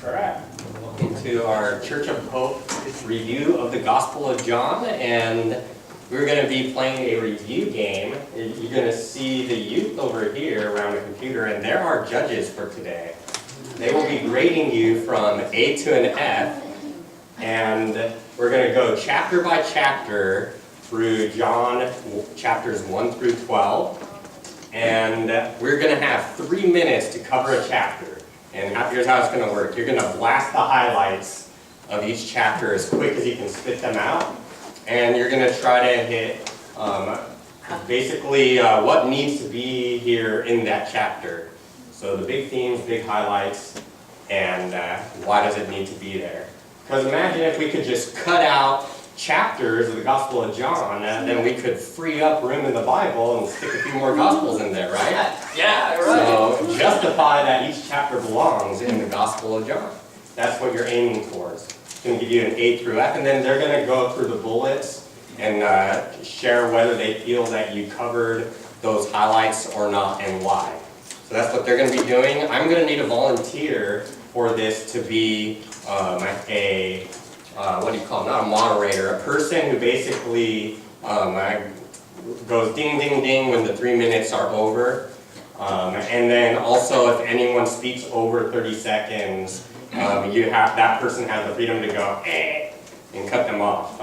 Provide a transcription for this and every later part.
All right, welcome to our Church of Hope review of the Gospel of John, and we're going to be playing a review game. You're going to see the youth over here around the computer, and they're our judges for today. They will be grading you from A to an F, and we're going to go chapter by chapter through John chapters 1 through 12, and we're going to have 3 minutes to cover a chapter. And here's how it's going to work. You're going to blast the highlights of each chapter as quick as you can spit them out. And you're going to try to hit basically what needs to be here in that chapter. So the big themes, big highlights, and why does it need to be there. Because imagine if we could just cut out chapters of the Gospel of John, then we could free up room in the Bible and stick a few more Gospels in there, right? Yeah, right. So justify that each chapter belongs in the Gospel of John. That's what you're aiming towards. It's going to give you an A through F, and then they're going to go through the bullets and share whether they feel that you covered those highlights or not and why. So that's what they're going to be doing. I'm going to need a volunteer for this to be what do you call it? Not a moderator, a person who basically goes ding, ding, ding when the 3 minutes are over. And then also if anyone speaks over 30 seconds, that person has the freedom to go, and cut them off.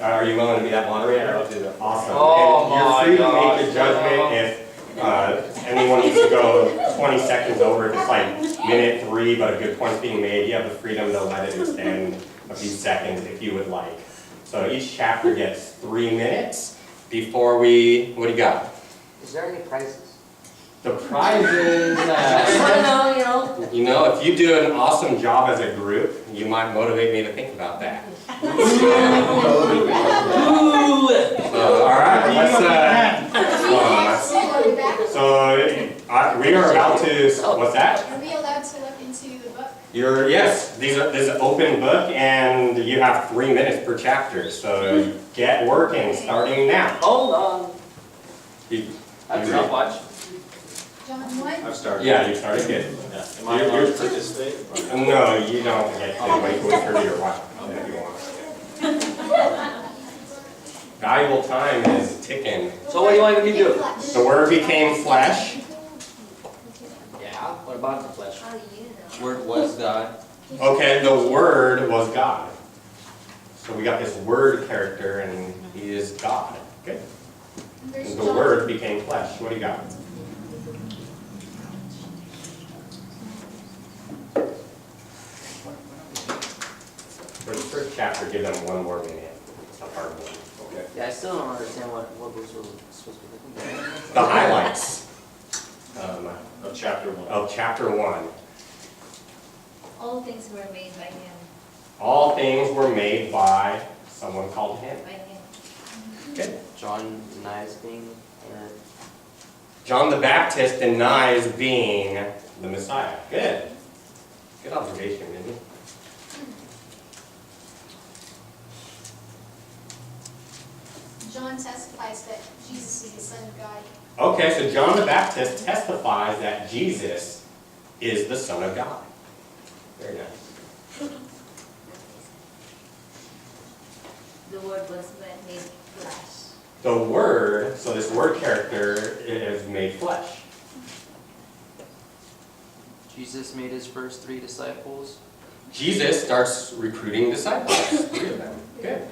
Are you willing to be that moderator? I'll do that. Awesome. Oh, and you're free to make a judgment if anyone needs to go 20 seconds over, if it's like minute 3, but a good point's being made, you have the freedom to let it extend a few seconds if you would like. So each chapter gets 3 minutes before we, what do you got? Is there any prizes? The prizes, you know, if you do an awesome job as a group, you might motivate me to think about that. So, all right, we are about to, what's that? Are we allowed to look into the book? Yes, this is an open book, and you have 3 minutes per chapter, so get working, starting now. Hold on. I've not watched. John 1? I've started. Yeah, you started good. Yeah. Am I allowed to participate? No, you don't get to wait for your watch if you want. Valuable time is ticking. So what do you want me to do? The Word became flesh. Yeah, what about the flesh? Word was God. Okay, the Word was God. So we got this Word character, and He is God. Good. And the Word became flesh. What do you got? For the first chapter, give them 1 more minute. It's a hard one. Okay. Yeah, I still don't understand what those were supposed to be. The highlights Of chapter 1. of chapter 1. All things were made by him. All things were made by someone called Him. By him. Good. John denies being John the Baptist denies being the Messiah. Good. Good observation, didn't you? John testifies that Jesus is the Son of God. Okay, so John the Baptist testifies that Jesus is the Son of God. Very nice. The word was made flesh. The Word, so this Word character is made flesh. Jesus made his first 3 disciples. Jesus starts recruiting disciples. 3 of them. Good.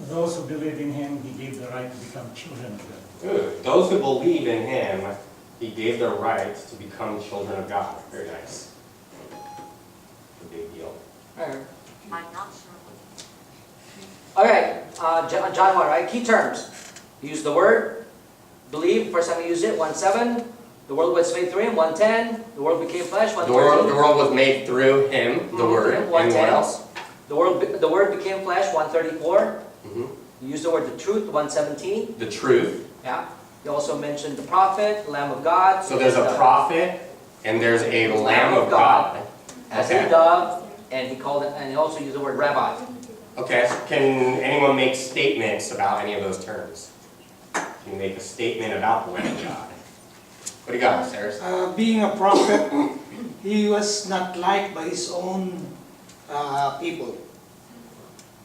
Those who believe in him, he gave the right to become children of God. Good. Those who believe in Him, He gave the right to become children of God. Very nice. It's a big deal. I'm not sure. Okay, John 1, right? Key terms. Use the word. Believe, first time we used it, 1:7. The world was made through him, 1:10. The world became flesh, The world 1:14. was made through Him, the Word. And what 1:10. else? The word became flesh, 1:34. Mhm. You use the word the truth, 1:17. The truth. Yeah. You also mentioned the prophet, Lamb of God. So there's a prophet and there's a Lamb of God. As Okay. a dove, and he called it, and he also used the word rabbi. Okay, so can anyone make statements about any of those terms? to make a statement about the Lamb of God. What do you got, Sarah? Being a prophet, he was not liked by his own people.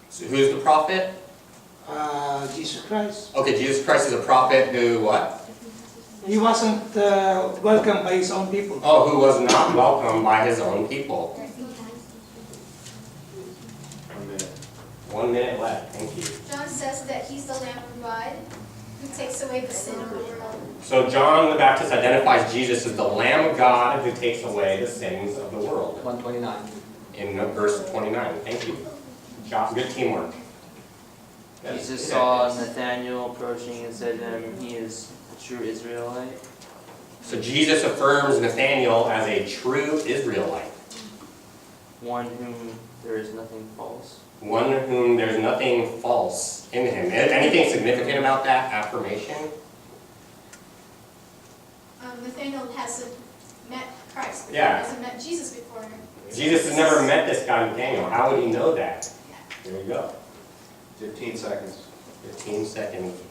So who's the prophet? Jesus Christ. Okay, Jesus Christ is a prophet who what? He wasn't welcomed by his own people. Oh, who was not welcomed by his own people. 1 minute. 1 minute left, thank you. John says that he's the Lamb of God who takes away the sin of the world. So John the Baptist identifies Jesus as the Lamb of God who takes away the sins of the world. 129. In verse 29, thank you. Job, good teamwork. Jesus saw Nathanael approaching and said to him, he is a true Israelite. So Jesus affirms Nathanael as a true Israelite, One whom there is nothing false. one whom there's nothing false in him. Anything significant about that affirmation? Nathanael hasn't met Christ. Yeah. He hasn't met Jesus before. Jesus has never met this guy Nathanael. How would he know that? There you go. 15 seconds. 15 seconds.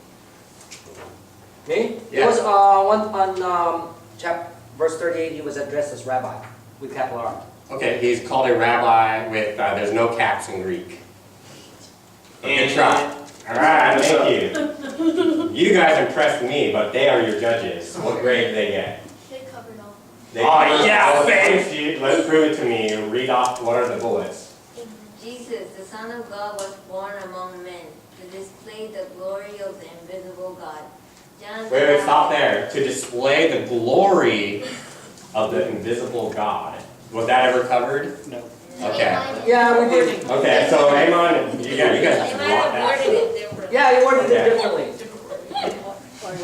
Me? Yeah. It was verse 38, he was addressed as rabbi with capital R. Okay, he's called a rabbi with, there's no caps in Greek. Good try. All right, thank you. You guys impressed me, but they are your judges. What grade did they get? They covered all. Oh, yeah, babe! Let's prove it to me. Read off, what are the bullets? Jesus, the Son of God, was born among men to display the glory of the invisible God. John Wait, stop there. To display the glory of the invisible God. Was that ever covered? No. Okay. Yeah, we did. Okay, so Amon, you guys They just might want have that. worded it differently. Yeah, you worded Okay. it differently.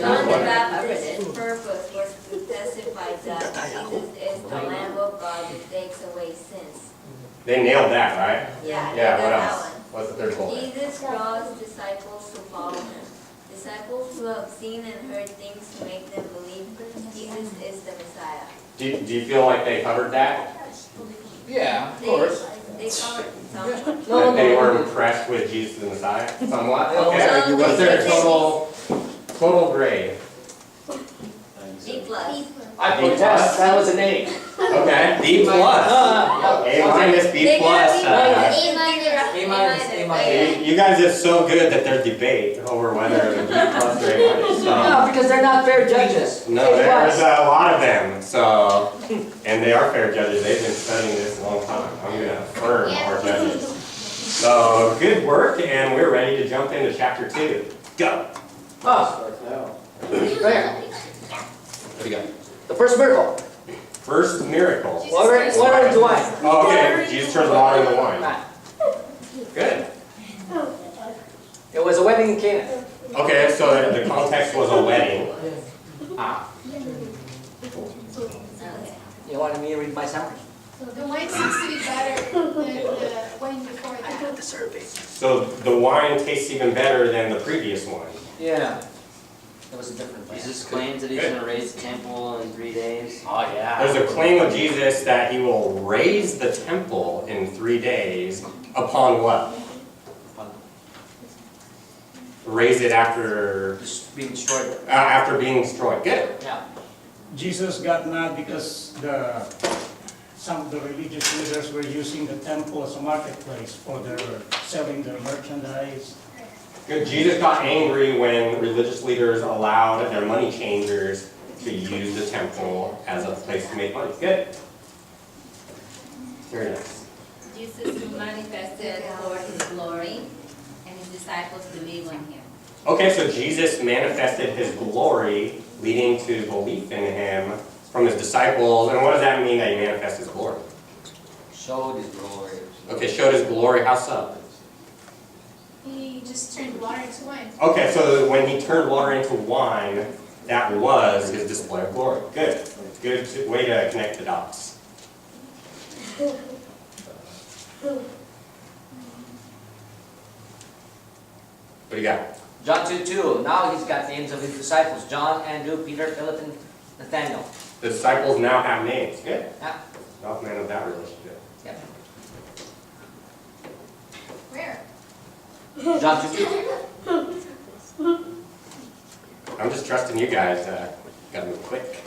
John the Baptist's purpose was to testify that Jesus is the Lamb of God who takes away sins. They nailed that, right? Yeah, Yeah, they what got else? that one. What's the third bullet? Jesus draws disciples to follow him. Disciples who have seen and heard things to make them believe Jesus is the Messiah. Do you feel like they covered that? Yeah, They covered some. That they were impressed with Jesus the Messiah? Somewhat? Well, Okay. so What's their they- total grade? B plus. I protest, that was a name. Okay, B plus. A minus, B They plus. got A minus. A minus. You guys are so good that there's debate over whether the B plus or A minus. So. No, because they're not fair judges. No, A there's plus. a lot of them, so, and they are fair judges, they've been studying this a long time. I'm gonna affirm our judges. So, good work, and we're ready to jump into chapter 2. Go! Oh, Starts now. there. What do you got? The first miracle. First miracle. Water into wine. Oh, okay, Jesus turns water into wine. Right. Good. It was a wedding in Canaan. Okay, so the context was a wedding. Ah. Okay. You wanted me to read my summary? The wine seems to be better than the wine before that. The survey. So the wine tastes even better than the previous one. Yeah. It was a different plan. Jesus claims that he's going to raise the temple in 3 days. Oh, yeah. There's a claim of Jesus that he will raise the temple in 3 days upon what? Raise it after Just being destroyed. after being destroyed. Good. Yeah. Jesus got mad because some of the religious leaders were using the temple as a marketplace for their selling their merchandise. Good. Jesus got angry when religious leaders allowed their money changers to use the temple as a place to make money. Good. Very nice. Jesus manifested for his glory, and his disciples believe on him. Okay, so Jesus manifested his glory, leading to belief in him from his disciples. And what does that mean that he manifested his glory? Showed his glory. Okay, showed his glory. How so? He just turned water into wine. Okay, so when he turned water into wine, that was his display of glory. Good. Good way to connect the dots. What do you got? John 2:2. Now he's got names of his disciples. John, Andrew, Peter, Philip, and Nathaniel. The disciples now have names. Good. Yeah. Not man of that relationship. Yep. Where? John 2:2. I'm just trusting you guys. Gotta move quick.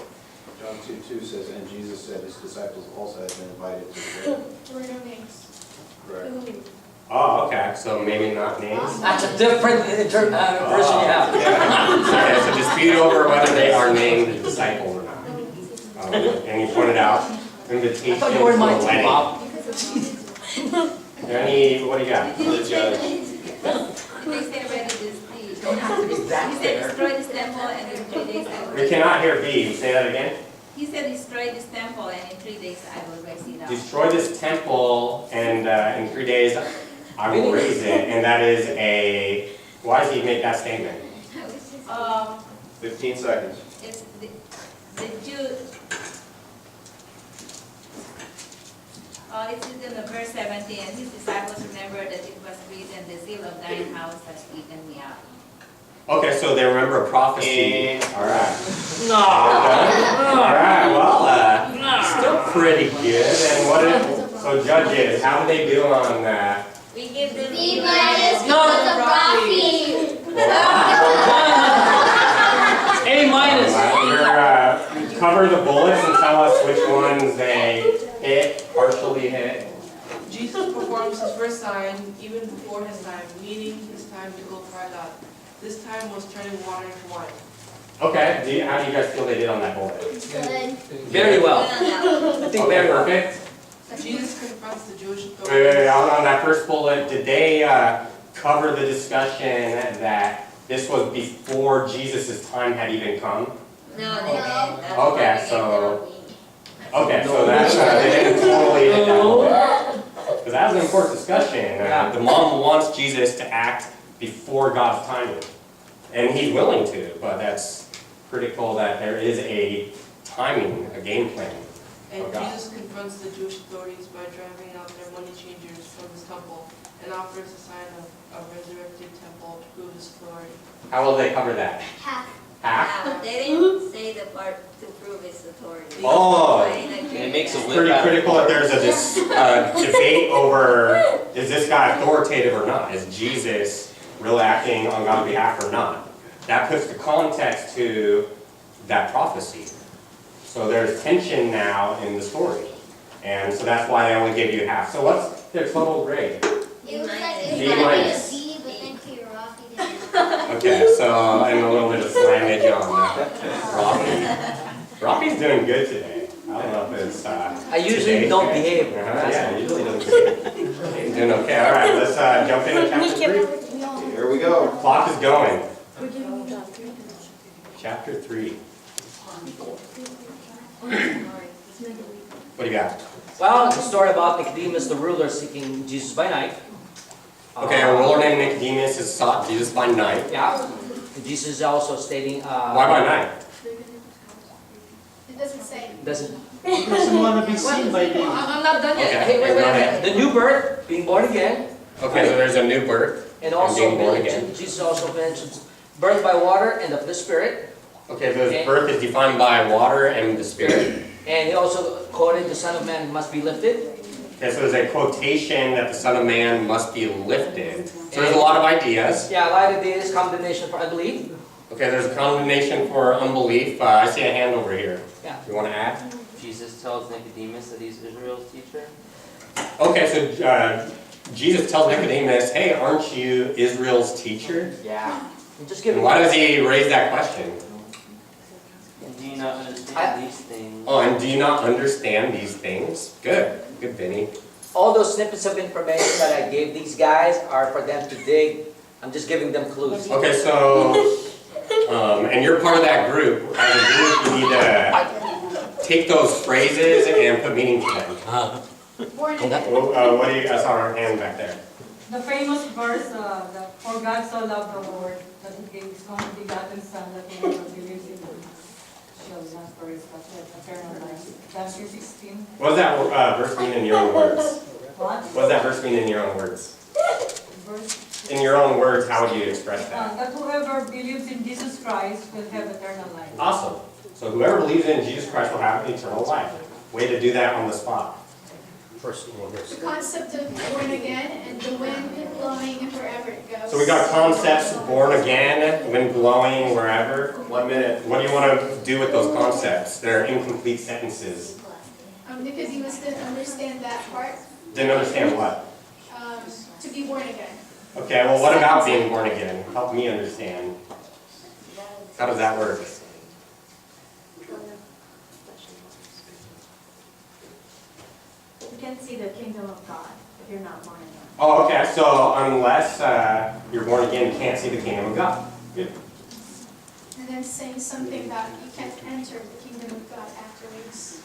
John 2:2 says, and Jesus said his disciples also had been invited to the wedding. There were no names. Correct. Oh, okay, so maybe not names. That's a different version you have. Okay, so dispute over whether they are named disciples or not. And he pointed out I invitation to thought a you were mine too, wedding. Bob. Any, what do you got? The judge. They say already this, Don't have to be that he said fair. destroy this temple and in 3 days I will. We cannot hear B. Say that again. He said destroy this temple and in 3 days I will raise it up. Destroy this temple and in 3 days I will raise it. And that is a, why does he make that statement? 15 seconds. It's the Jew. It is in the verse 17, and his disciples remembered that it was written, the zeal of thine house has eaten me up. Okay, so they remember a prophecy. All right. No. All right, well, still pretty good. And what is, so judges, how do they do on that? We give them B minus No. because of Rocky. A minus. Cover the bullets and tell us which ones they hit, partially hit. Jesus performs his first sign even before his time, meaning his time to glorify God. This time was turning water into wine. Okay, how do you guys feel they did on that bullet? Good. Very well. well. I think Okay, very well. perfect. Jesus confronts the Jewish Wait, authorities. on that first bullet, did they cover the discussion that this was before Jesus' time had even come? No, they didn't. That's Okay, why we gave so- them a B. Okay, so that's, they didn't totally hit that bullet. Because that was an important discussion. The mom wants Jesus to act before God's timing. And he's willing to, but that's critical that there is a timing, a game plan. And Oh, God. Jesus confronts the Jewish authorities by driving out their money changers from his temple and offers a sign of a resurrected temple to prove his authority. How will they cover that? Half. Half? They didn't say the part to prove his authority. Oh. I agree And it makes a with whip Pretty out. critical that there's a debate over, is this guy authoritative or not? Is Jesus really acting on God's behalf or not? That puts the context to that prophecy. So there's tension now in the story. And so that's why they only give you half. So what's their total grade? It was like, it B was like minus. a B, but then to Rocky didn't. Okay, so, and a little bit of slammage on Rocky. Rocky's doing good today. I don't know if it's, I usually today's don't day. behave. Yeah, usually doesn't behave. He's doing okay, all right, let's jump into chapter 3. Here we go. Clock is going. Chapter 3. What do you got? Well, it's a story about Nicodemus, the ruler, seeking Jesus by night. Okay, a ruler named Nicodemus has sought Jesus by night. Yeah. And Jesus is also stating. Why by night? It doesn't say. Doesn't. He doesn't want to be seen by them. I'm not done yet. Okay, Hey, wait, go wait, ahead. wait. The new birth, being born again, Okay, so there's a new birth. and also being born again. Jesus also mentions birth by water and of the Spirit. Okay, so his birth is defined by water and the Spirit. And he also quoted the Son of Man must be lifted. Okay, so there's a quotation that the Son of Man must be lifted. So there's a lot of ideas. Yeah, a lot of this condemnation for unbelief. Okay, there's a condemnation for unbelief. I see a hand over here. Yeah. You want to add? Jesus tells Nicodemus that he's Israel's teacher. Okay, so Jesus tells Nicodemus, hey, aren't you Israel's teacher? Yeah. I'm just And giving. why does he raise that question? And do you not understand these things? Oh, and do you not understand these things? Good. Good, Vinny. All those snippets of information that I gave these guys are for them to dig. I'm just giving them clues. Okay, so, and you're part of that group. As a group, you need to take those phrases and put meaning to them. Born again. What do you, I saw our hand back there. The famous verse, for God so loved the world that he gave his only begotten Son, that whoever believes in him shall not perish but have eternal life. John 3:16. What does that verse mean in your own words? What? What does that verse mean in your own words? Verse, In your own words, how would you express that? that whoever believes in Jesus Christ will have eternal life. Awesome. So whoever believes in Jesus Christ will have eternal life. Way to do that on the spot. first one here. The concept of born again and the wind blowing wherever it goes. So we got concepts, born again, wind blowing, wherever. 1 minute. What do you want to do with those concepts? They're incomplete sentences. Because he must understand that part, Didn't understand what? to be born again. Okay, well, what about being born again? Help me understand. How does that work? You can see the kingdom of God if you're not born again. Oh, okay, so unless you're born again, you can't see the kingdom of God. Good. And then saying something that you can't enter the kingdom of God afterwards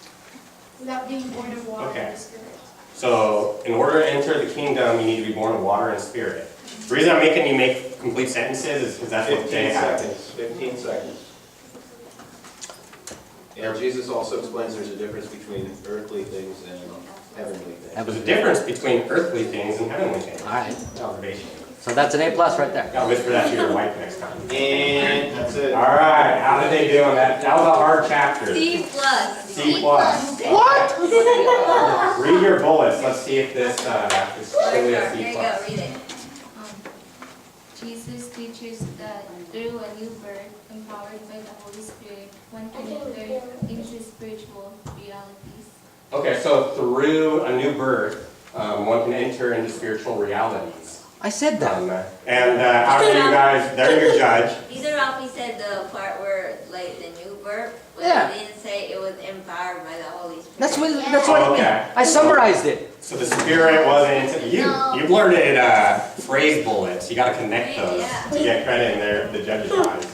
without being born of water Okay. and the Spirit. So in order to enter the kingdom, you need to be born of water and spirit. The reason I'm making you make complete sentences is because that's what 15 Jay had. seconds. 15 seconds. And Jesus also explains there's a difference between earthly things and heavenly things. There's a difference between earthly things and heavenly things. All right, Observation. so that's an A+ right there. Gotta whisper that to your wife next time. And that's it. All right, how did they do on that? That was a hard chapter. C plus. C plus. What? Read your bullets. Let's see if this is truly a There C you go, plus. read it. Jesus teaches that through a new birth, empowered by the Holy Spirit, one can enter into spiritual realities. Okay, so through a new birth, one can enter into spiritual realities. I said that. And how do you guys? They're your judge. Either Ralphie said the part where, like, the new birth, but Yeah. he didn't say it was empowered by the Holy Spirit. That's what I mean. Okay. I summarized it. So the spirit wasn't. You blurted phrase bullets. You got to connect those Yeah. to get credit in the judge's eyes.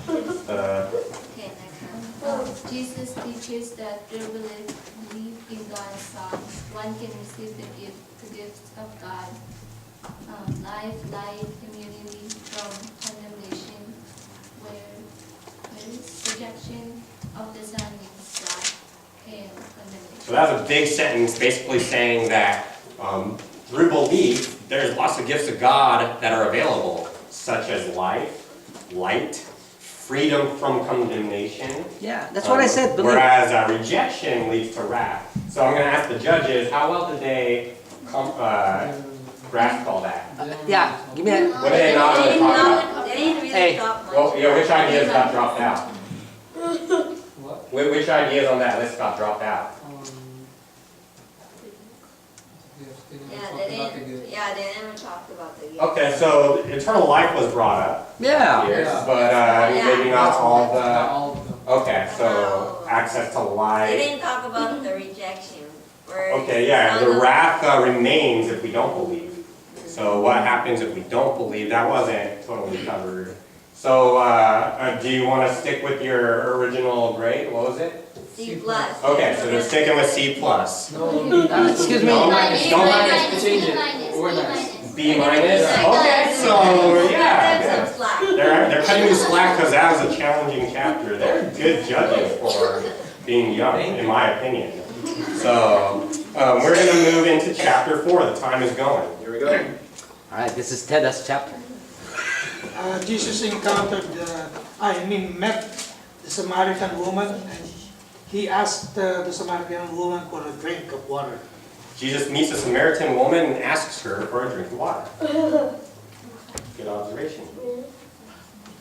Okay, next one. Jesus teaches that through belief in God's Son, one can receive the gifts of God, life, light, immunity from condemnation, where rejection of the Son means wrath and condemnation. So that's a big sentence, basically saying that through belief, there's lots of gifts of God that are available, such as life, light, freedom from condemnation. Yeah, that's what I said. Believe. Whereas rejection leads to wrath. So I'm going to ask the judges, how well did they grasp all that? Yeah, give me that. What did they not really talk about? They didn't really Hey. talk much. Well, yeah, which ideas got dropped out? Which ideas on that list got dropped out? Yeah, they never talked about the gifts. Okay, so eternal life was brought up Yeah. here, but maybe not all the. Okay, so access to They life. didn't talk about the rejection. Where Okay, yeah, some the of- wrath remains if we don't believe. So what happens if we don't believe? That wasn't totally covered. So do you want to stick with your original grade? What was it? C plus. Okay, so they're sticking with C plus. Excuse me. No, B don't minus, change B it. minus, We're B nice. minus. B minus. Okay, so yeah, Give them good. some slack. They're cutting you slack because that was a challenging chapter. They're good judges for being young, in my opinion. So we're going to move into chapter 4. The time is going. Here we go. All right, this is Ted's chapter. Jesus encountered, met the Samaritan woman, and he asked the Samaritan woman for a drink of water. Jesus meets a Samaritan woman and asks her for a drink of water. Good observation.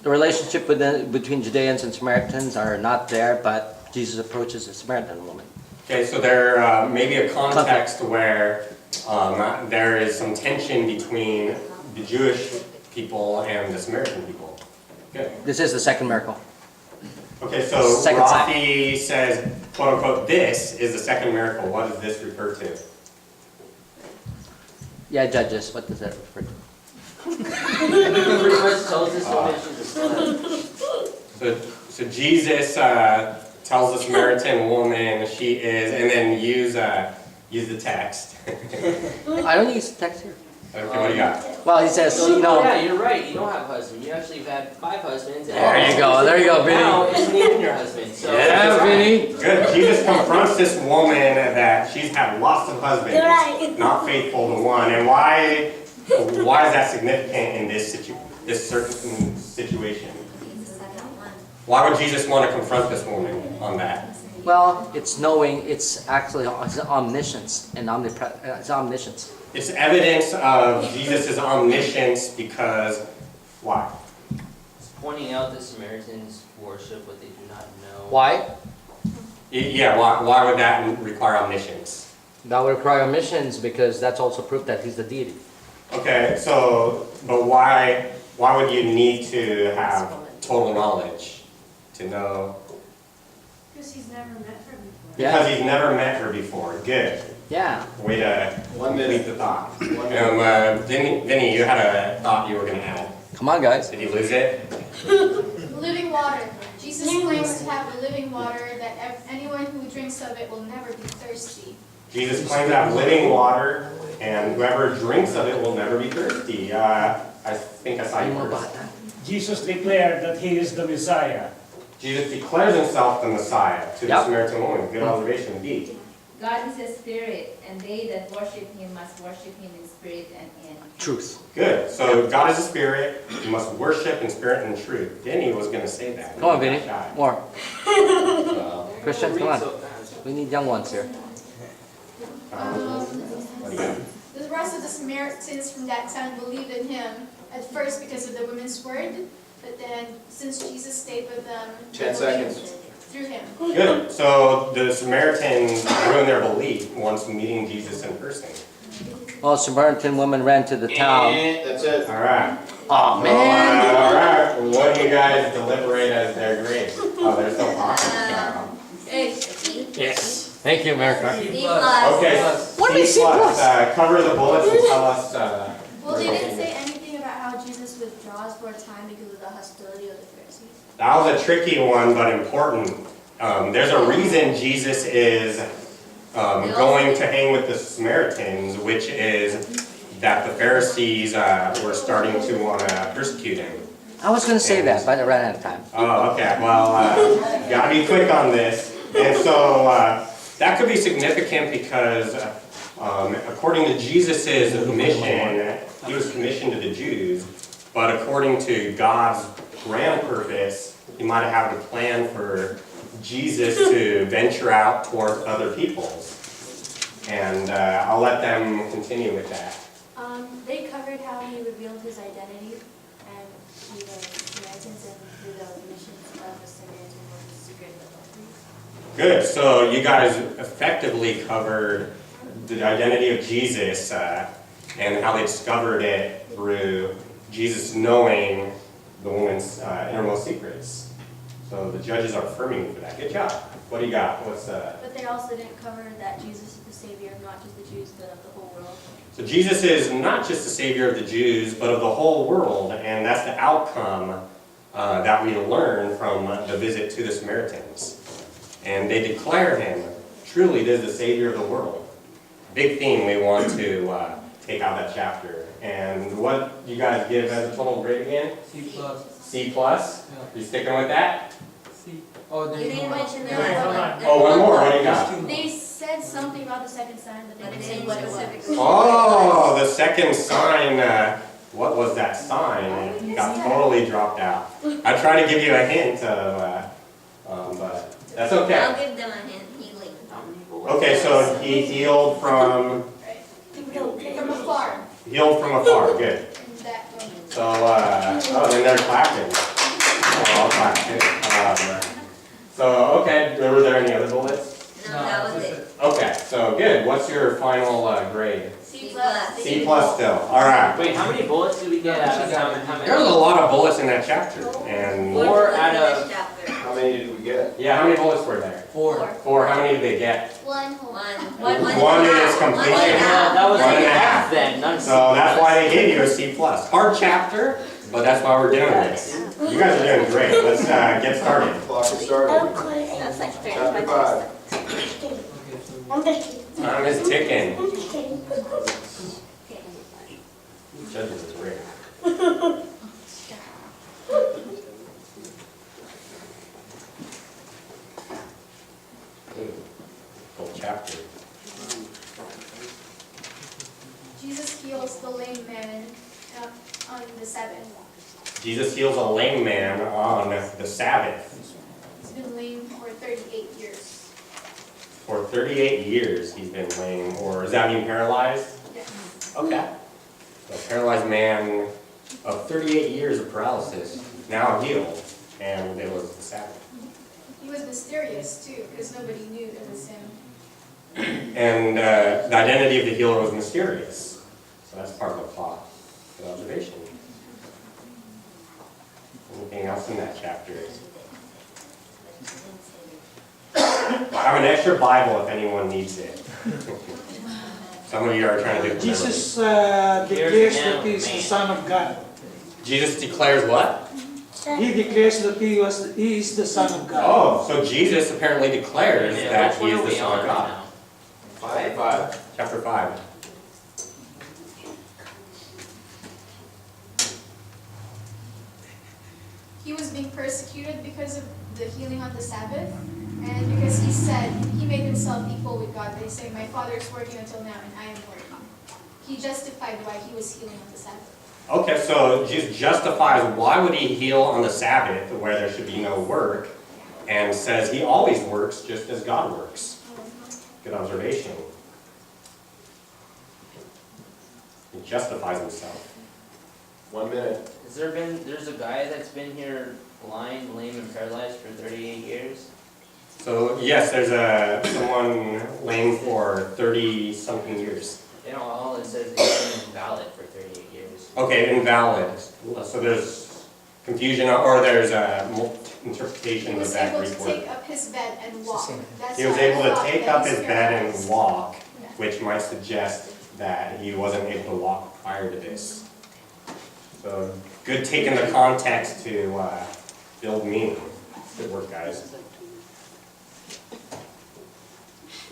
The relationship between Judeans and Samaritans are not there, but Jesus approaches a Samaritan woman. Okay, so there may be a context where there is some tension between the Jewish people and the Samaritan people. Good. This is the second miracle. Okay, so Second sign. Rafi says, quote unquote, this is the second miracle. What does this refer to? Yeah, judges, what does that refer to? Every verse tells us to mention the Son. So Jesus tells the Samaritan woman she is, and then use the text. I don't use text here. Okay, what do you got? Well, he says, you know. Yeah, you're right. You don't have a husband. You actually have had 5 husbands. And There you go, Vinny. Now isn't even your husband. So Yeah, Vinny. Good. Jesus confronts this woman that she's had lots of husbands, not faithful to one. And why is that significant in this certain situation? He's the second one. Why would Jesus want to confront this woman on that? Well, it's knowing, it's actually it's omniscience and it's omniscience. It's evidence of Jesus' omniscience because, why? It's pointing out that Samaritans worship what they do not know. Why? Yeah, why would that require omniscience? That would require omniscience because that's also proof that he's the deity. Okay, so, but why would you need to have total knowledge to know? Because he's never met her before. Because he's never met her before. Good. Yeah. Way to 1 complete minute. the thought. 1 minute. Vinny, you had a thought you were going to add. Come on, guys. Did you lose it? Living water. Jesus claims to have the living water that anyone who drinks of it will never be thirsty. Jesus claims to have living water, and whoever drinks of it will never be thirsty. I think I saw you first. Jesus declared that he is the Messiah. Jesus declares himself the Messiah to the Yep. Samaritan woman. Good observation indeed. God is a spirit, and they that worship him must worship him in spirit and in Truth. Good. So God is a spirit. You must worship in spirit and truth. Vinny was going to say that. Come on, Vinny. Shy. More. So, Christian, come on. So fast. We need young ones here. what do you got? The rest of the Samaritans from that town believed in him at first because of the woman's word, but then since Jesus stayed with them, 10 they believed seconds. through him. Good. So the Samaritans grew in their belief once meeting Jesus in person. Well, Samaritan woman ran to the town. That's it. All right. Oh, man. All right. What do you guys deliberate as their grade? Oh, they're still talking. Yes. Thank you, America. Okay. What is C plus? Cover the bullets and tell us. Well, they didn't say anything about how Jesus withdraws for a time because of the hostility of the Pharisees. That was a tricky one, but important. There's a reason Jesus is going to hang with the Samaritans, which is that the Pharisees were starting to want to persecute him. I was going to say that, but I ran out of time. Oh, okay. Well, gotta be quick on this. And so that could be significant because according to Jesus' mission, he was commissioned to the Jews, but according to God's grand purpose, he might have had a plan for Jesus to venture out towards other peoples. And I'll let them continue with that. They covered how he revealed his identity and to the Samaritans and through the missions of the Samaritan woman's secret adultery. Good. So you guys effectively covered the identity of Jesus and how they discovered it through Jesus knowing the woman's innermost secrets. So the judges are affirming you for that. Good job. What do you got? But they also didn't cover that Jesus is the Savior of not just the Jews, but of the whole world. So Jesus is not just the Savior of the Jews, but of the whole world, and that's the outcome that we learn from the visit to the Samaritans. And they declare him truly is the Savior of the world. Big theme we want to take out that chapter. And what do you guys give as a total grade again? C plus. C plus? You sticking with that? C. Oh, You didn't mention Hold on. that. Oh, one more. What do you got? They said something about the second sign, but they didn't say what it was. Oh, the second sign. What was that sign? It got totally dropped out. I tried to give you a hint of, but that's I'll okay. give them a hint, healing. Okay, so he healed from From afar. afar. Good. And that moment. So, then they're clapping. Oh, I'll clap too. So, okay, were there any other bullets? No, that was it. Okay, so good. What's your final grade? C plus. C plus still. All right. Wait, how many bullets did we get out of how many? There's a lot of bullets in that chapter, and Four out of- How many did we get? yeah, how many bullets were there? Four. Four. How many did they get? One. One is completion. That was One and a half half. then, none C So that's plus. why they gave you a C plus. Hard chapter, but that's why we're doing this. You guys are doing great. Let's get started. Clock is started. That's like Chapter 5. Time is ticking. Judges is great. Ooh, full chapter. Jesus heals the lame man on the Sabbath. Jesus heals a lame man on the Sabbath. He's been lame for 38 years. For 38 years he's been lame, or does that mean paralyzed? Yes. Okay. So a paralyzed man of 38 years of paralysis, now healed, and it was the Sabbath. He was mysterious too, because nobody knew it was him. And the identity of the healer was mysterious. So that's part of the plot. Good observation. Anything else in that chapter? I have an extra Bible if anyone needs it. Some of you are trying to do Jesus declares that he is the Son of God. Jesus declares what? He declares that he is the Son of God. Oh, so Jesus apparently declares Yeah, that which he one is are the we Son on of right God. now? 5. Chapter 5. He was being persecuted because of the healing on the Sabbath, and because he said he made himself equal with God by saying, "My Father is working until now, and I am working." He justified why he was healing on the Sabbath. Okay, so Jesus justifies why would he heal on the Sabbath where there should be no work, and says he always works just as God works. Good observation. He justifies himself. 1 minute. There's a guy that's been here blind, lame, and paralyzed for 38 years? So yes, there's someone lame for 30-something years. You know, all it says is he's been invalid for 38 years. Okay, invalid. So there's confusion, or there's interpretation He of was that able Greek to word. take up his bed and walk. That's He was why I able to thought take that up he's his bed paralyzed. and walk, Yeah. which might suggest that he wasn't able to walk prior to this. So good taking the context to build meaning. Good work, guys.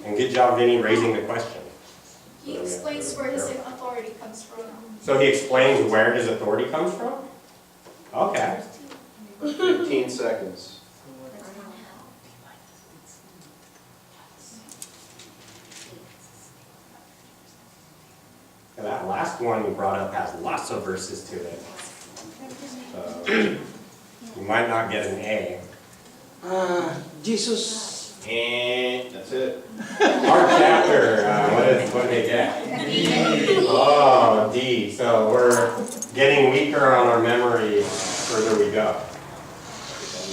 And good job, Vinny, raising the question. He explains where his authority comes from. So he explains where his authority comes from? Okay. 15 seconds. And that last one you brought up has lots of verses to it. So you might not get an A. Jesus, And That's it. our chapter, what did they get? Oh, D. So we're getting weaker on our memory the further we go.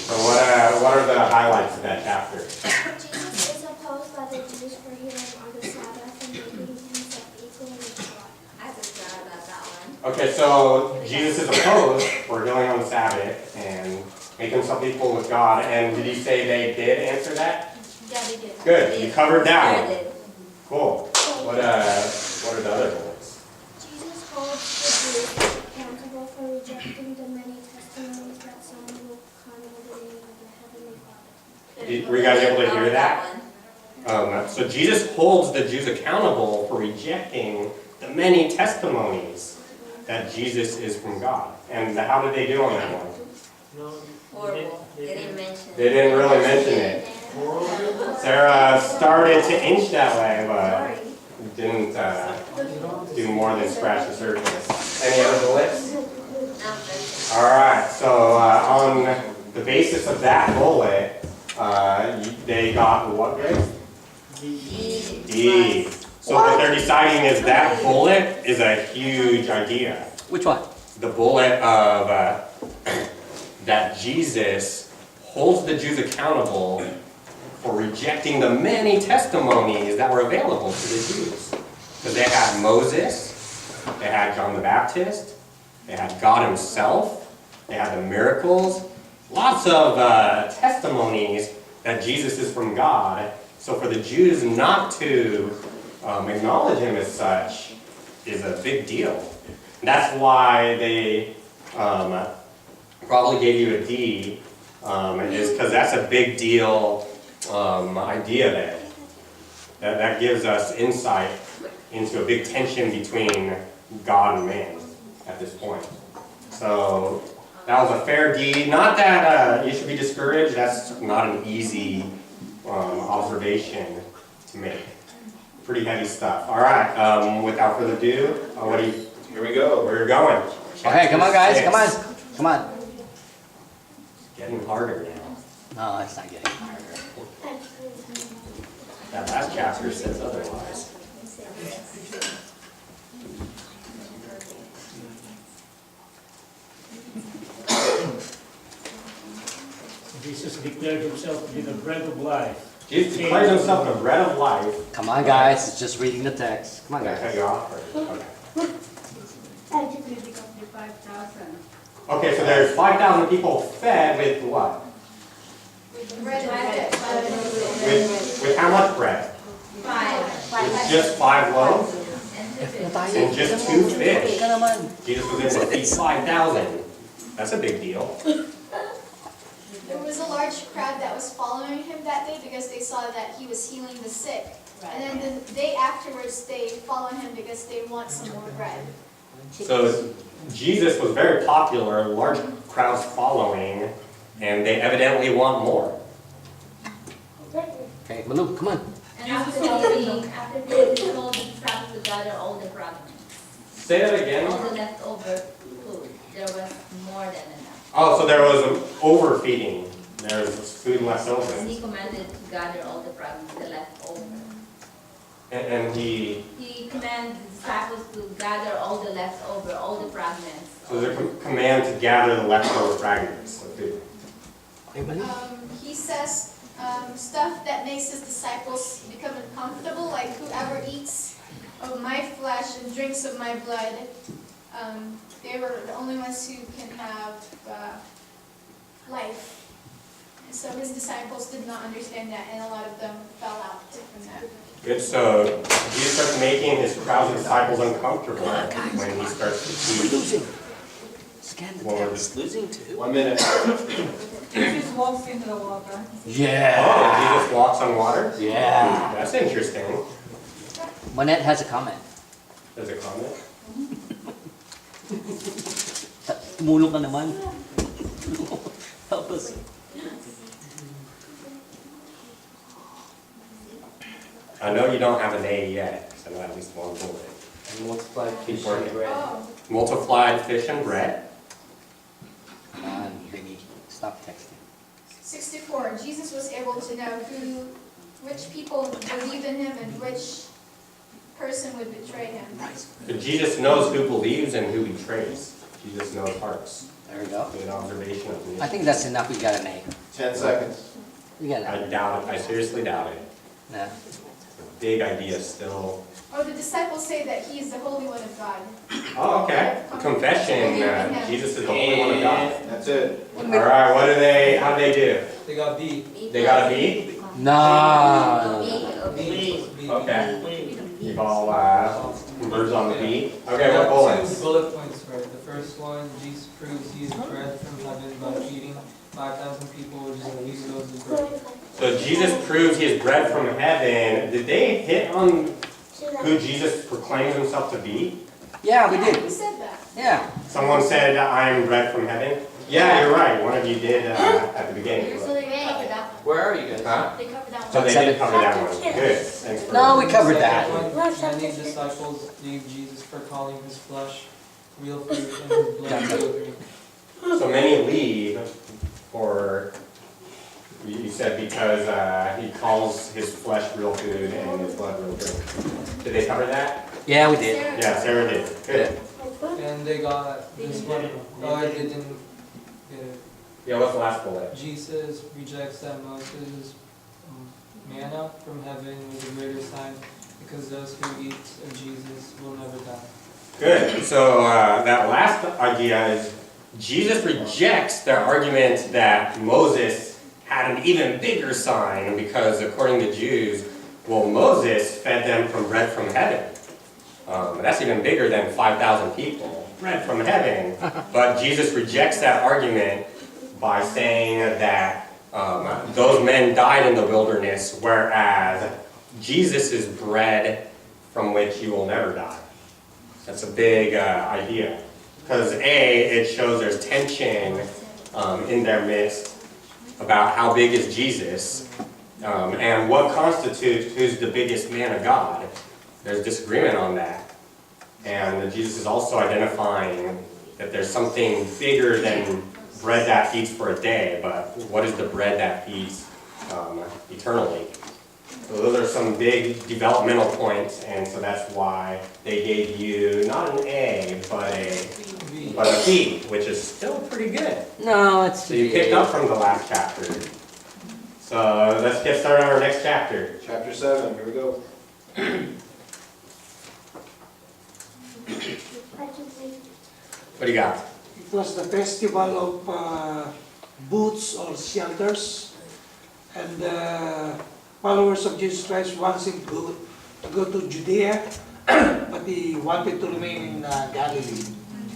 So what are the highlights of that chapter? Jesus is opposed by the Jews for healing on the Sabbath and making himself equal with God. I forgot about that one. Okay, so Jesus is opposed for healing on the Sabbath and make himself equal with God. And did he say they did answer that? Yeah, they did. Good, you covered that one. Did. Cool. What are the other bullets? Jesus holds the Jews accountable for rejecting the many testimonies that some will come in the name of the Heavenly Father. Were you guys able to hear Oh, that? one. So Jesus holds the Jews accountable for rejecting the many testimonies that Jesus is from God. And how did they do on that one? Horrible. They didn't mention it. They didn't really mention it. Sarah started to inch that way, but didn't do more than scratch the surface. Any other bullets? No, All right, so on the basis of that bullet, they got what grade? D. So what they're deciding is that bullet is a huge idea. Which one? The bullet of that Jesus holds the Jews accountable for rejecting the many testimonies that were available to the Jews. Because they had Moses, they had John the Baptist, they had God himself, they had the miracles, lots of testimonies that Jesus is from God. So for the Jews not to acknowledge him as such is a big deal. And that's why they probably gave you a D, is because that's a big deal idea there. That gives us insight into a big tension between God and man at this point. So that was a fair D. Not that you should be discouraged. That's not an easy observation to make. Pretty heavy stuff. All right. Without further ado, Here we go. where you're going? Okay, come on, guys, Chapter come 6. on, come on. Getting harder now. No, it's not getting harder. That last chapter says otherwise. Jesus declared himself to be the bread of life. Jesus declares himself the bread of life. Come on, guys, it's just reading the text. Come on, Can I cut guys. you off? Or- Okay. The 5,000. Okay, so there's 5,000 people fed with what? With bread and With how much bread? With just 5 loaves and just 2 fish. Jesus was able to feed 5,000. That's a big deal. There was a large crowd that was following him that day because they saw that he was healing the sick. And then the day afterwards, they follow him because they want some more bread. So Jesus was very popular, large crowds following, and they evidently want more. Okay, Manu, come on. And after feeding, he told the disciples to gather all the fragments, Say that again. all the leftover food. There was more than enough. Oh, so there was an overfeeding. There was food left And over. he commanded to gather all the fragments, the leftover. And he, He commanded the disciples to gather all the leftover, all the fragments. so there's a command to gather the leftover fragments of food. He says stuff that makes his disciples become uncomfortable, like whoever eats of my flesh and drinks of my blood, they were the only ones who can have life. And so his disciples did not understand that, and a lot of them fell out from that. Good, so Jesus starts making his crowds of disciples uncomfortable when he starts to teach. Scan the What were text. Losing two. 1 minute. Jesus walks into the water. Yeah. Oh, Jesus walks on water? Yeah. That's interesting. Manette has a comment. There's a comment. Tumulong ka naman. Help us. I know you don't have an A yet, because I know at least one bullet. Multiplied Keep fish working. and bread. Oh, Multiplied fish and bread. Come on, Biggie. Stop texting. 64. Jesus was able to know which people believed in him and which person would betray him. But Jesus knows who believes and who betrays. Jesus knows hearts. There we go. Good observation of me. I think that's enough. We got an A. 10 seconds. We got I it. doubt it. I seriously doubt it. Yeah. It's a big idea still. Oh, the disciples say that he is the Holy One of God. Oh, okay. Confession. Jesus is the Holy One of God. That's it. All right. What do they? How do they do? They got B. They got a B. No. Okay. You've all birds on the B. Okay. Got What bullets? 2 bullet points for it. The first one, Jesus proves he is bread from heaven by feeding 5,000 people, which is at least loaves of bread. So Jesus proves he is bread from heaven. Did they hit on who Jesus proclaims himself to be? Yeah, we Who did. said that? Yeah. Someone said, I am bread from heaven. Yeah, you're right. One of you did at the beginning. So they covered that. Where are you guys? Huh? They covered that So one. they did cover that one. Good. Thanks for. No, we covered that. Second one, many disciples leave Jesus for calling his flesh real food and his blood real drink. So many leave for, you said because he calls his flesh real food and his blood real drink. Did they cover that? Yeah, we did. Yeah, Sarah did. Good. And they got this one. Oh, I didn't get it. Yeah, what's the last bullet? Jesus rejects that Moses' manna from heaven was a greater sign because those who eat of Jesus will never die. Good. So that last idea is Jesus rejects their argument that Moses had an even bigger sign because according to Jews, well, Moses fed them from bread from heaven. That's even bigger than 5,000 people. Bread from heaven. But Jesus rejects that argument by saying that those men died in the wilderness, whereas Jesus is bread from which you will never die. That's a big idea. Because A, it shows there's tension in their midst about how big is Jesus and what constitutes who's the biggest man of God. There's disagreement on that. And Jesus is also identifying that there's something bigger than bread that feeds for a day, but what is the bread that feeds eternally? So those are some big developmental points, and so that's why they gave you not an A, but a B, which is still pretty good. No, it's. So you picked up from the last chapter. So let's get started on our next chapter. Chapter 7, here we go. What do you got? It was the festival of booths or shelters, and the followers of Jesus Christ wanted him to go to Judea, but he wanted to remain in Galilee.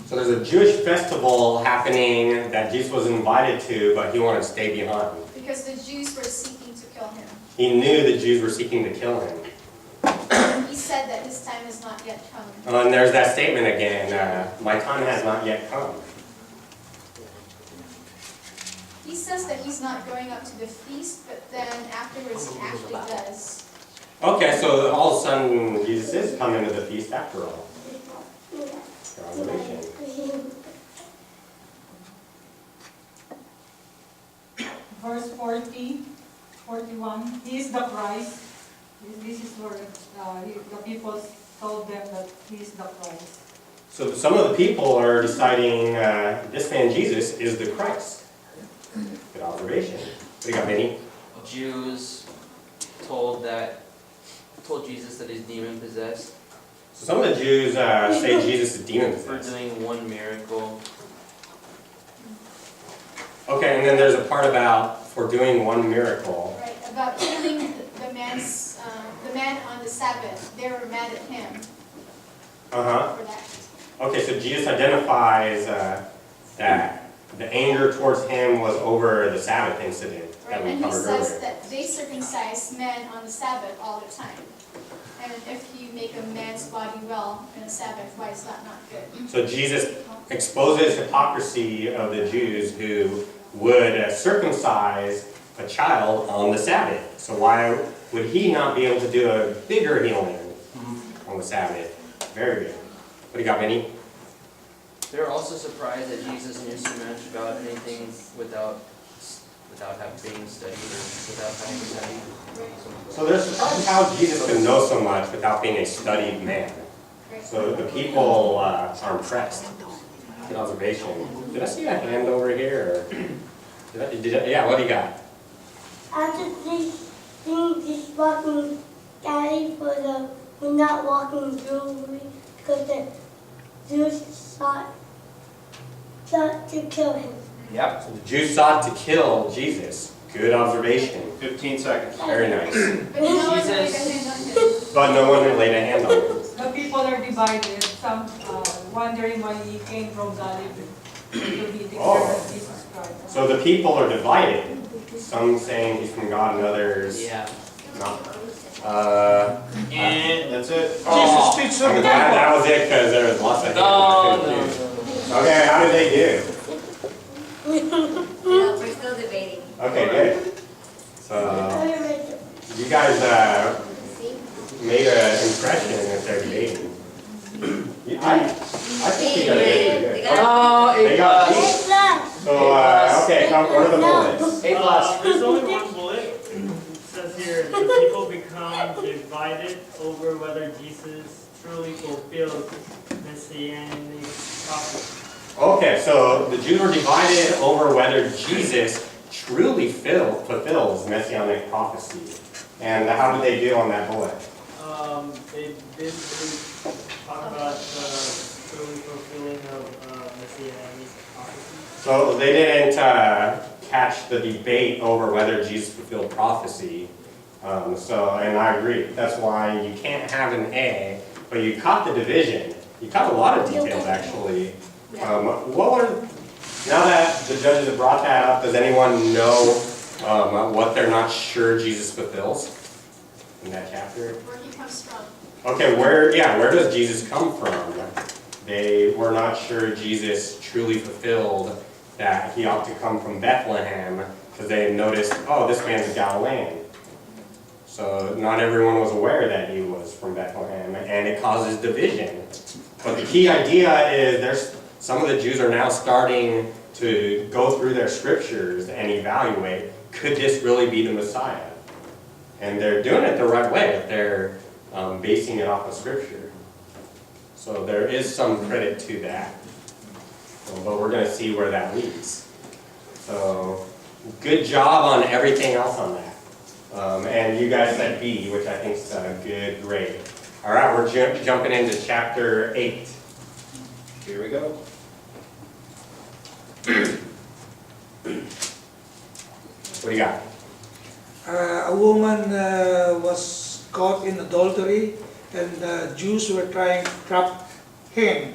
So there's a Jewish festival happening that Jesus was invited to, but he wanted to stay behind. Because the Jews were seeking to kill him. He knew the Jews were seeking to kill him. He said that his time has not yet come. And there's that statement again, my time has not yet come. He says that he's not going up to the feast, but then afterwards he actually does. Okay, so all of a sudden Jesus is coming to the feast after all. Good observation. Verse 40, 41, he is the Christ. This is where the people told them that he is the Christ. So some of the people are deciding this man Jesus is the Christ. Good observation. What do you got, Vinny? Jews told Jesus that he's demon possessed So some of the Jews say Jesus is demon for possessed. doing one miracle. Okay, and then there's a part about for doing one miracle. Right, about healing the man on the Sabbath. They were mad at him Uh-huh. for that. Okay, so Jesus identifies that the anger towards him was over the Sabbath incident Right, that we and he covered says earlier. that they circumcise men on the Sabbath all the time. And if you make a man's body well on the Sabbath, why is that not good? So Jesus exposes hypocrisy of the Jews who would circumcise a child on the Sabbath. So why would he not be able to do a bigger healing on the Sabbath? Very good. What do you got, Vinny? They're also surprised that Jesus knew so much about anything without being studied or without having studied. So they're surprised how Jesus could know so much without being a studied man. So the people are impressed. Good observation. Did I see a hand over here? Or yeah, what do you got? After this thing, just walking Galilee we're not walking Jewelry because the Jews sought to kill him. Yep. So the Jews sought to kill Jesus. Good observation. 15 seconds. Very nice. But no one laid a hand on him. But no one laid a hand on him. The people are divided, some wondering why he came from Galilee to be declared as Jesus Christ. So the people are divided. Some saying he's from God and others not. And that's it. Oh, Jesus speaks I'm of glad that was it because there was lots of hands. Okay, how did they do? We're still debating. Okay, good. So you guys made an impression if they're debating. I think you got it pretty good. Oh, They got B. So okay, what are the bullets? A+. There's only one bullet. It says here, the people become divided over whether Jesus truly fulfilled messianic prophecy. Okay, so the Jews were divided over whether Jesus truly fulfills messianic prophecy. And how did they do on that bullet? They basically talk about the truly fulfilling of messianic prophecy. So they didn't catch the debate over whether Jesus fulfilled prophecy. And I agree. That's why you can't have an A, but you caught the division. You caught a lot of details, actually. Now that the judges have brought that up, does anyone know what they're not sure Jesus fulfills in that chapter? Where he comes from. Okay, where does Jesus come from? They were not sure Jesus truly fulfilled that he ought to come from Bethlehem because they noticed, oh, this man's a Galilean. So not everyone was aware that he was from Bethlehem, and it causes division. But the key idea is some of the Jews are now starting to go through their scriptures and evaluate, could this really be the Messiah? And they're doing it the right way if they're basing it off of Scripture. So there is some credit to that. But we're going to see where that leads. So good job on everything else on that. And you guys said B, which I think is a good grade. All right, we're jumping into chapter 8. Here we go. What do you got? A woman was caught in adultery, and the Jews were trying to trap him.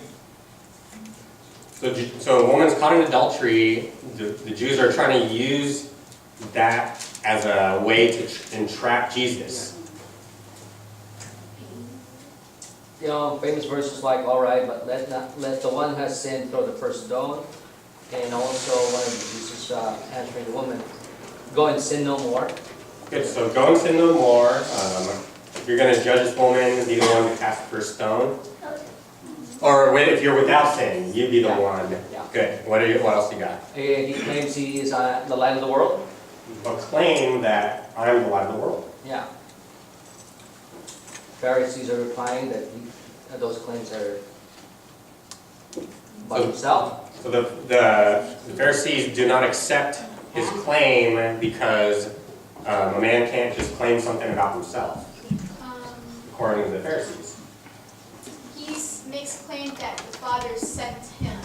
So a woman's caught in adultery. The Jews are trying to use that as a way to entrap Jesus. You know, famous verses like, all right, but let the one who has sinned throw the first stone. And also one of Jesus answering the woman, go and sin no more. Good, so go and sin no more. If you're going to judge this woman, be the one to cast the first stone. Or if you're without sin, you be the one. Yeah. Good. What else you got? He claims he is the light of the world. But claim that I'm the light of the world. Yeah. Pharisees are replying that those claims are by himself. So the Pharisees do not accept his claim because a man can't just claim something about himself, according to the Pharisees. He makes a claim that the Father sent him.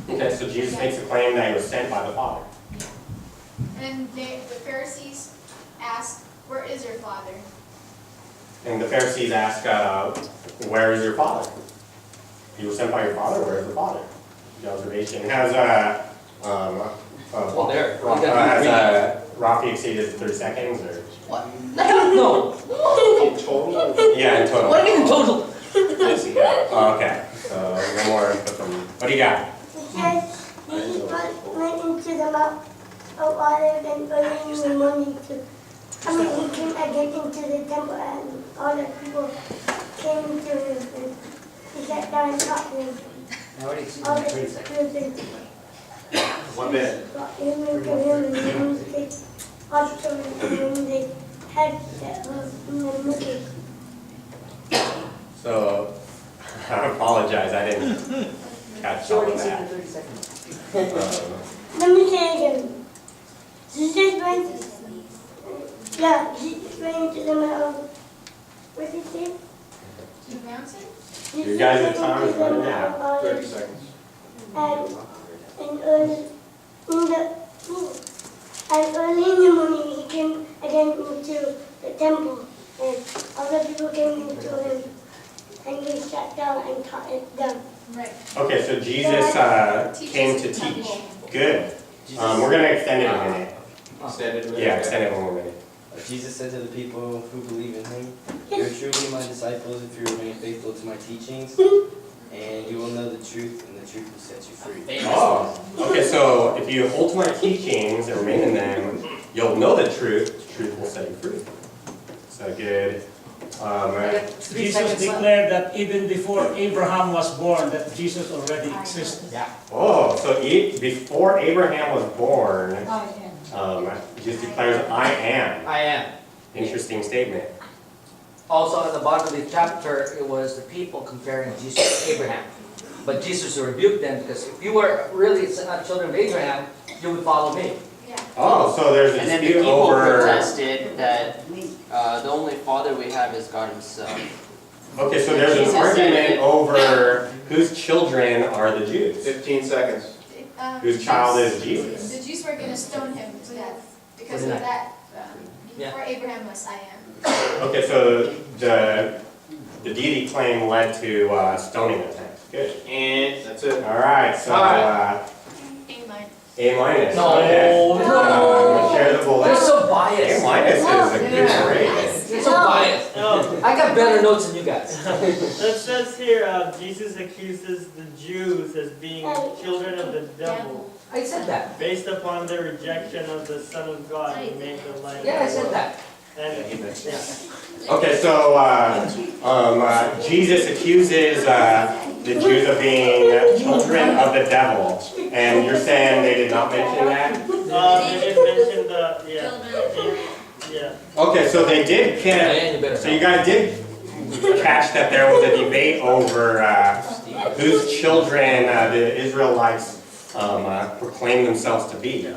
Okay, so Jesus makes a claim that he was sent by the Father. And the Pharisees ask, where is your Father? And the Pharisees ask, where is your Father? You were sent by your Father, where is the Father? The observation has Rafi exceeded 30 seconds, or? What? No. In total? Yeah, in total. What do you mean in total? Yes, yeah. Oh, okay, so one more input from you. What do you got? It says, Jesus went into the mouth of water and earning the money to, he came again into the temple and all the people came to him and he sat down and taught them. All the students One minute. brought him into him and they watched him and when they had in the middle. So, I apologize, I didn't catch all of that. 30 seconds. Let me say it again. Jesus went, Jesus went into the middle. What did he say? The mountain? You guys' time is running out. 30 seconds. And early in the morning, he came again into the temple, and other people came into him, and he sat down and taught them. Right. Okay, so Jesus came to teach. Good. We're going to extend it a minute. Extended. Yeah, extend it one more minute. Jesus said to the people who believe in him, "You're truly my disciples if you remain faithful to my teachings, and you will know the truth, and the truth will set you free." Oh, okay, so if you hold to my teachings and remain in them, you'll know the truth will set you free. So good. Jesus declared that even before Abraham was born, that Jesus already existed. Yeah. Oh, so before Abraham was born, Jesus declares, I am. I am. Interesting statement. Also, at the bottom of the chapter, it was the people comparing Jesus to Abraham. But Jesus rebuked them because if you were really children of Abraham, you would follow me. Oh, so there's a And then the dispute people over... protested that the only father we have is God himself. Okay, so there's Jesus an said argument it. over whose children are the Jews. 15 seconds. Whose child is Jesus. The Jews were going to stone him to death because of Wasn't that. Yeah. Before Abraham was, I am. Okay, so the deity claim led to stoning of him. Good. And that's it. All right, so A-minus. A minus. No, Okay. no. Share the bullet. You're so biased. A minus is a good grade. You're so biased. I got better notes than you guys. It says here, Jesus accuses the Jews as being children of the devil, I said that. based upon their rejection of the Son of God who made the light. Yeah, I said that. And, Okay, so Jesus accuses the Jews of being children of the devil, and you're saying they did not mention that? it mentioned the, Yeah. Okay, so they did And you better catch, so you guys did catch that there was a debate over whose children the Israelites proclaim themselves to be.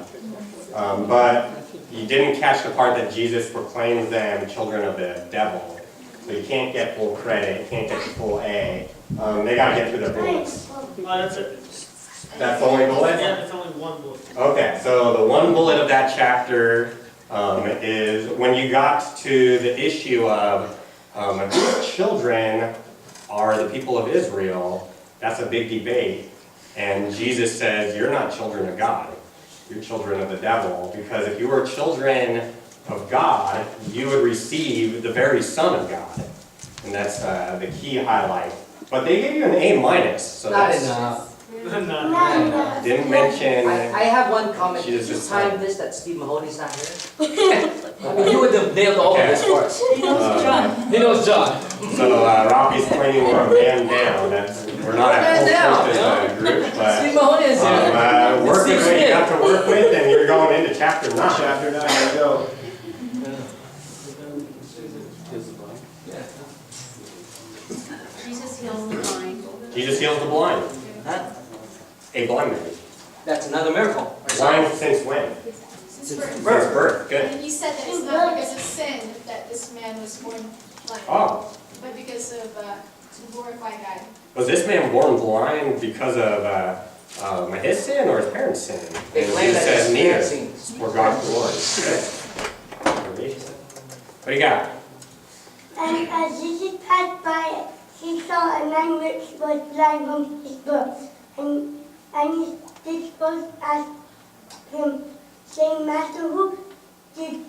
But you didn't catch the part that Jesus proclaims them children of the devil. So you can't get full credit, you can't get the full A. They gotta get through their bullets. Oh, that's it. That's the only bullet? Yeah, it's only one bullet. Okay, so the one bullet of that chapter is when you got to the issue of whose children are the people of Israel. That's a big debate. And Jesus says, you're not children of God. You're children of the devil. Because if you were children of God, you would receive the very Son of God. And that's the key highlight. But they gave you an A minus. So Not that's, enough. No. didn't mention. I have one comment. She Did just you just time this that Steve Mahoney's not here? I mean, you would have nailed all of this for us. He knows John. He knows John. So Rocky's claiming we're a man down. We're not at full Man truth down, as a group, but Steve Mahoney is here. work with what you have to work with, and you're going into chapter 9. Chapter 9, here we go. Jesus heals the blind. Jesus heals the blind. Huh? A blind man. That's another miracle. Blind since when? Since birth. Since birth. Good. And you said that it's not because of sin that this man was born blind, Oh, but because of to glorify God. was this man born blind because of his sin or his parents' sin? They And claim Jesus that says it's neither. scenes. For God's glory. Good. What do you got? And as Jesus passed by, he saw a man which was blind from his birth. And his disciples asked him, saying, Master, who did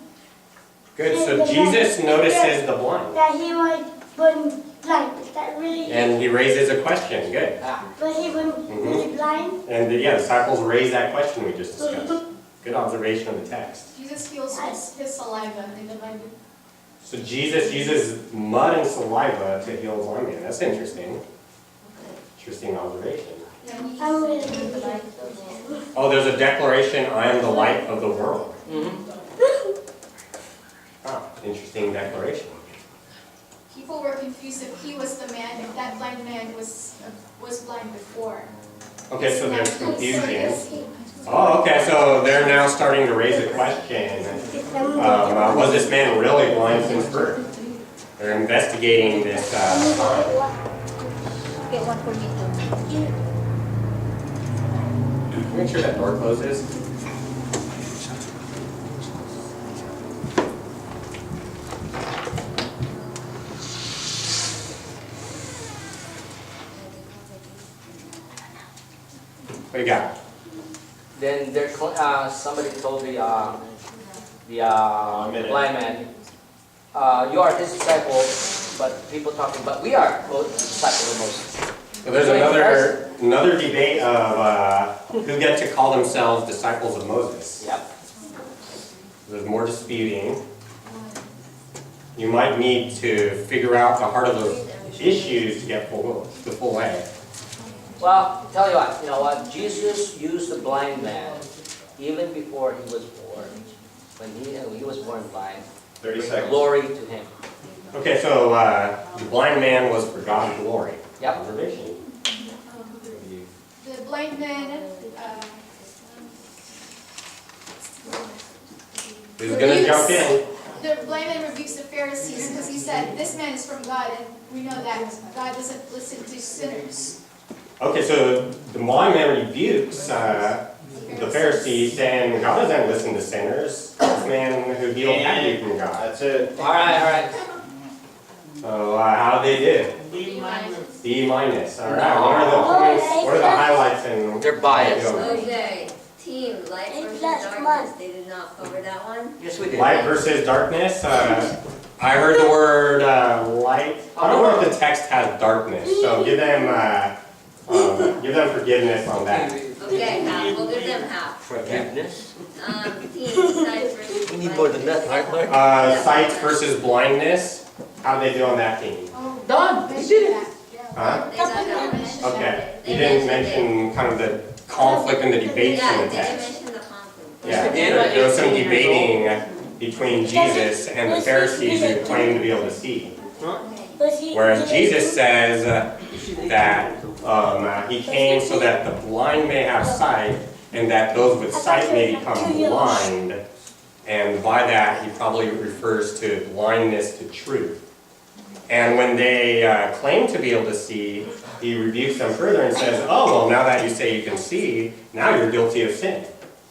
Good. So Jesus notices the blind. that he was born blind? Is that really? And he raises a question. Good. Was he born really blind? And the disciples raise that question we just discussed. Good observation of the text. Jesus heals his saliva in the Bible. So Jesus uses mud and saliva to heal a blind man. That's interesting. Interesting observation. I'm really good. Oh, there's a declaration, I am the light of the world. Ah, interesting declaration. People were confused if he was the man, if that blind man was blind before. Okay, so there's So confusion. is he. Oh, okay, so they're now starting to raise a question. Was this man really blind since birth? They're investigating this time. Get one for me too. Make sure that door closes. What do you got? Then somebody told the blind man, you are his disciple, but people talking, but we are disciples of Moses. So there's another debate of who get to call themselves disciples of Moses. Yep. There's more disputing. You might need to figure out the heart of those issues to get the full way. Well, tell you what, Jesus used the blind man even before he was born. When he was born blind, 30 bring seconds. glory to him. Okay, so the blind man was for God's glory. Yep. Observation. The blind man, Who's gonna jump in? the blind man rebukes the Pharisees because he said, this man is from God, and we know that God doesn't listen to sinners. Okay, so the blind man rebukes the Pharisees, saying God doesn't listen to sinners. This man who healed had to be from God. That's it. All right. So how did they do? B minus. B minus. All right. What are the points? What are the highlights? And They're biased. Okay, team, light versus darkness, they did not cover that one. Yes, we did. light versus darkness. I heard the word light. I don't know if the text has darkness, so give them forgiveness on that. Okay, half, we'll give them half. Forgiveness. Team, sight versus We need more than that, right, Mark? Sight versus blindness. How do they do on that team? Oh, Done. they You did did it. that. Huh? They got that. Okay. You didn't mention kind of the conflict and the debates Yeah, in the they didn't text. mention the conflict. Yeah, Yes, we did. there was some debating between Jesus and the Pharisees who claim to be able to see. Was he? Whereas Jesus says that he came so that the blind may have sight, and that those with sight may become blind. And by that, he probably refers to blindness to truth. And when they claim to be able to see, he rebukes them further and says, oh, well, now that you say you can see, now you're guilty of sin.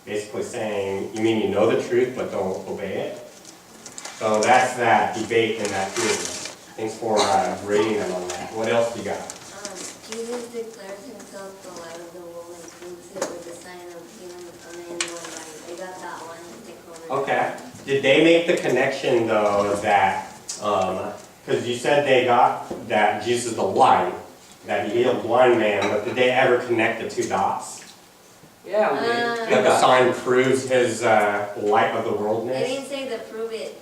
Basically saying, you mean you know the truth but don't obey it? So that's that debate and that theory. Thanks for rating them on that. What else do you got? Jesus declares himself the light of the world and proves it with the sign of healing a man one body. They got that one. They covered it. Okay. Did they make the connection, though, that, because you said they got that Jesus is the light, that he healed a blind man, but did they ever connect the two dots? Yeah, we did. That the sign proves his light of the They worldness? didn't say the proves it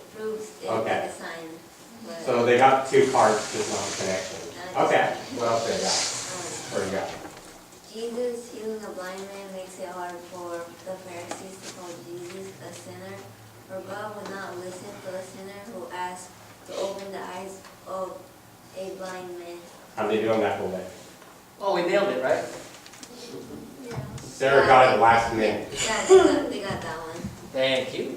Okay. with a sign. But, So they got two parts, just not a connection. Okay. What else they got? What do you got? Jesus healing a blind man makes it hard for the Pharisees to call Jesus a sinner, for God would not listen to a sinner who asks to open the eyes of a blind man. How they doing that whole day? Oh, we nailed it, right? Sarah got it last minute. Yeah, they got that one. Thank you.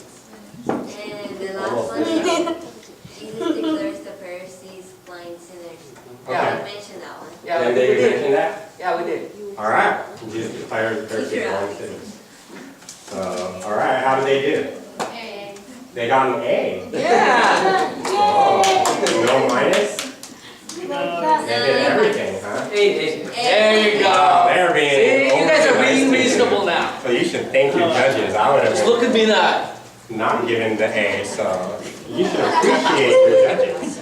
And the last one is Jesus declares the Pharisees blind sinners. Yeah. You mentioned that one. Yeah, And we they did. mentioned that? Yeah, we did. All right. Jesus declared the Pharisees blind sinners. So, all right. How did they do? Hey. They got an A. Yeah. Oh, no minus? Uh, They did everything, huh? Hey, there you Oh, go. they're being See, you guys are overly nice being to you. reasonable now. So you should thank your judges. I would Just have look at me now. not given the A, so you should appreciate your judges.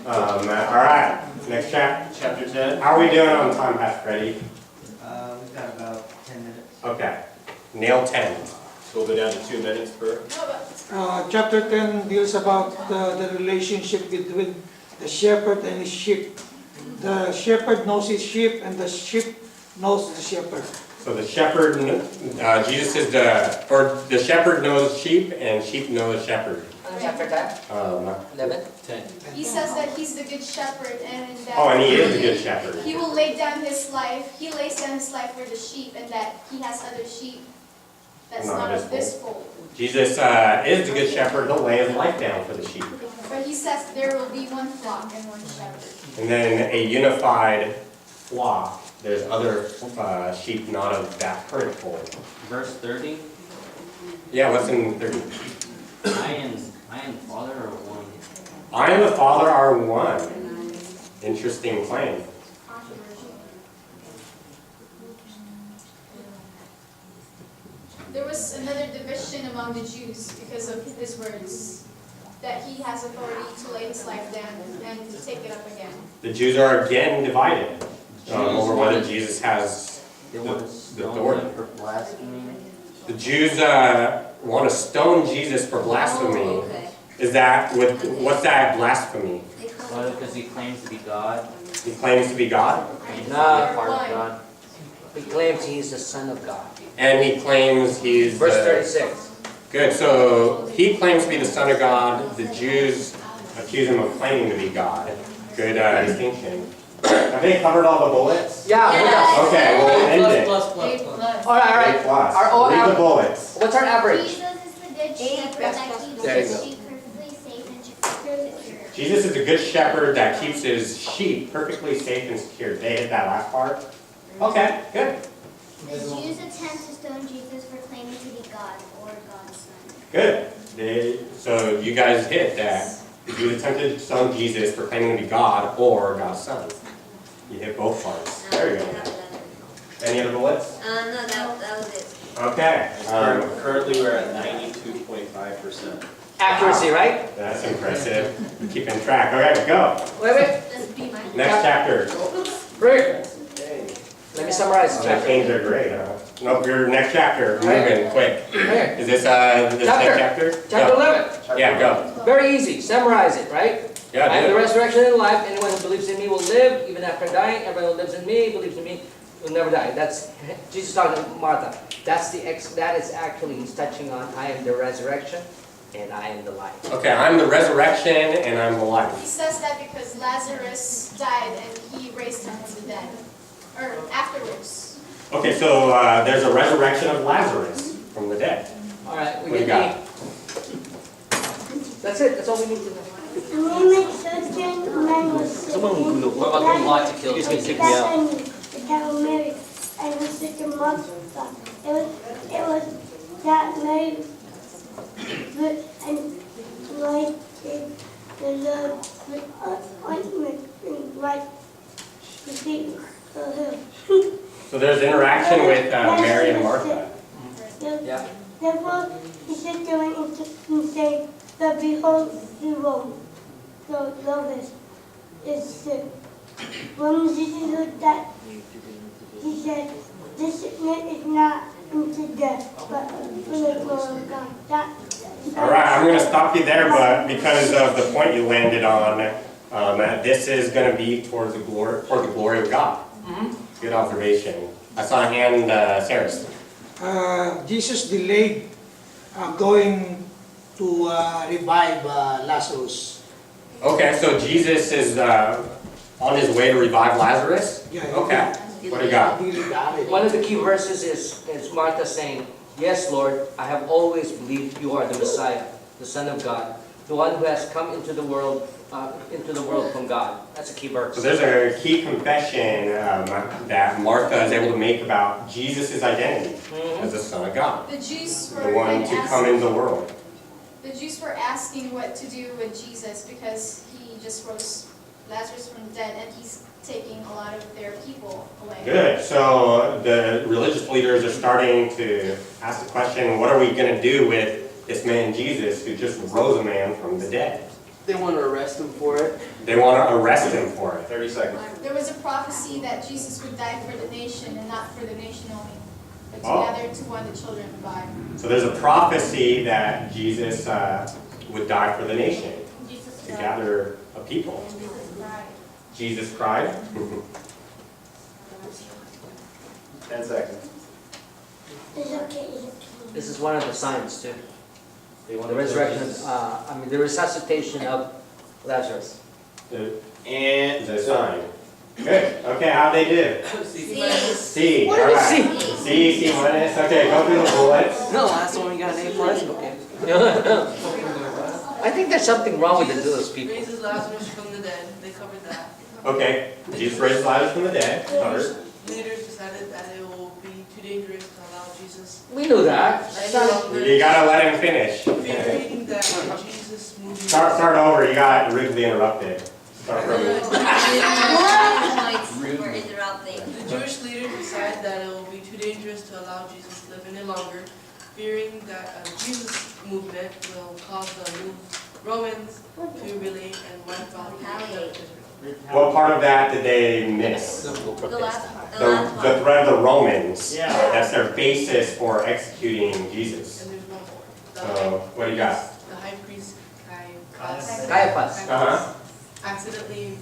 All right. Next chapter 10. How are we doing on time, Pastor Freddie? We've got about 10 minutes. Okay. Nail 10. So we'll go down to 2 minutes per. Chapter 10 deals about the relationship between the shepherd and his sheep. The shepherd knows his sheep, and the sheep knows the shepherd. So the shepherd, Jesus is the shepherd knows sheep, and sheep know the shepherd. Chapter 10, 11, 10. He says that he's the good shepherd and that Oh, and he is the good shepherd. he will lay down his life, he lays down his life for the sheep, and that he has other sheep that's Not not his of this fold. Jesus is the good shepherd. He'll lay his life down for the sheep. But he says there will be one flock and one shepherd. And then a unified flock. There's other sheep not of that current fold. Verse 30, Yeah, what's in 30? I and the Father are one. I and the Father are one. Interesting claim. There was another division among the Jews because of his words, that he has authority to lay his life down and to take it up again. The Jews are again divided over whether wanted- Jesus has They want to the stone authority. him for blasphemy. The Jews want to stone Jesus for blasphemy. Oh, okay. Is that what's that blasphemy? They call Well, it because he claims to be God. He claims to be God, He's No. not part of God. He claims he is the Son of God. and he claims he's Verse the, 36. Good. So he claims to be the Son of God. The Jews accuse him of claiming to be God. Good distinction. Have they covered all the bullets? Yeah, Yeah. Okay, we'll end it. All right. A plus. Our Read the bullets. What's our average? Jesus is the good shepherd that keeps There you his go. sheep perfectly safe and secure. Jesus is a good shepherd that keeps his sheep perfectly safe and secure. They hit that last part? Okay, good. The Jews attempt to stone Jesus for claiming to be God or God's son. Good. So you guys hit that. You attempted to stone Jesus for claiming to be God or God's son. You hit both parts. There you go. Any other bullets? No, that was it. Okay. Currently, we're at 92.5%. Accuracy, right? That's impressive. Keeping track. Okay, go. Wait. That's B minus. Next chapter. Rick. Let me summarize the That chapter. change are great, huh? Nope, your next chapter. Moving quick. Here. Is this next chapter? Chapter Go. 11. Yeah, go. Very easy. Summarize it, right? Yeah, I am do the it. resurrection and life. Anyone who believes in me will live even after dying. Everyone who lives in me, believes in me, will never die. That's Jesus talking to Martha. That is actually he's touching on I am the resurrection and I am the life. Okay, I'm the resurrection and I'm the He life. says that because Lazarus died and he raised him from the dead, or afterwards. Okay, so there's a resurrection of Lazarus from the dead. All right, we What do you get got? That's it. That's all we need to know. The woman certain man was sitting What about the plot to kill? and Just kick me out. the devil Mary and was such a monster. It was that Mary and anointed the Lord with ointment and wiped the feet of him. So there's interaction with Mary and Martha. Yeah. Therefore, he said to him and said, but behold, the Rome, so Lovis is sick. When Jesus heard that, he said, this sickness is not unto death, but for the glory of God. All right, I'm going to stop you there, but because of the point you landed on, this is going to be towards the glory, for the glory of God. Good observation. I saw a hand, Sarah. Jesus delayed going to revive Lazarus. Okay, so Jesus is on his way to revive Lazarus? Yeah. Okay, what do you got? One of the key verses is Martha saying, yes, Lord, I have always believed you are the Messiah, the Son of God, the one who has come into the world from God. That's a key verse. So there's a key confession that Martha is able to make about Jesus' identity as the Son of God, The Jews the were one to come into the world. The Jews were asking what to do with Jesus because he just rose Lazarus from the dead and he's taking a lot of their people away. Good. So the religious leaders are starting to ask the question, what are we going to do with this man Jesus who just rose a man from the dead? They want to arrest him for it. They want to arrest him for it. 30 seconds. There was a prophecy that Jesus would die for the nation and not for the nation only, but Oh. together to one the children of God. So there's a prophecy that Jesus would die for the nation, Jesus to cried. gather a people. Jesus cried. Jesus cried. 10 seconds. It's okay. This is one of the signs too. The resurrection, the resuscitation of Lazarus. And the sign. Good. Okay, how'd they do? C. What did All we right. see? C minus. Okay, go through the bullets. No, last one we got an A plus. Okay. I think there's something wrong with the Jewish people. Raises Lazarus from the dead, they covered that. Okay, Jesus raised Lazarus from the dead. Covered. Leaders decided that it will be too dangerous to allow Jesus. We knew that. You gotta let him finish. Fearing that Jesus moved. Start over. You got rudely interrupted. Start from. We're interrupting. The Jewish leaders decided that it will be too dangerous to allow Jesus to live any longer, fearing that Jesus movement will cause the Romans to relate and wipe out Israel. What part of that did they miss? The last part. The threat of the Romans. Yeah. That's their basis for executing Jesus. And there's one more. So, what do you got? The high priest Caiaphas Caiaphas. accidentally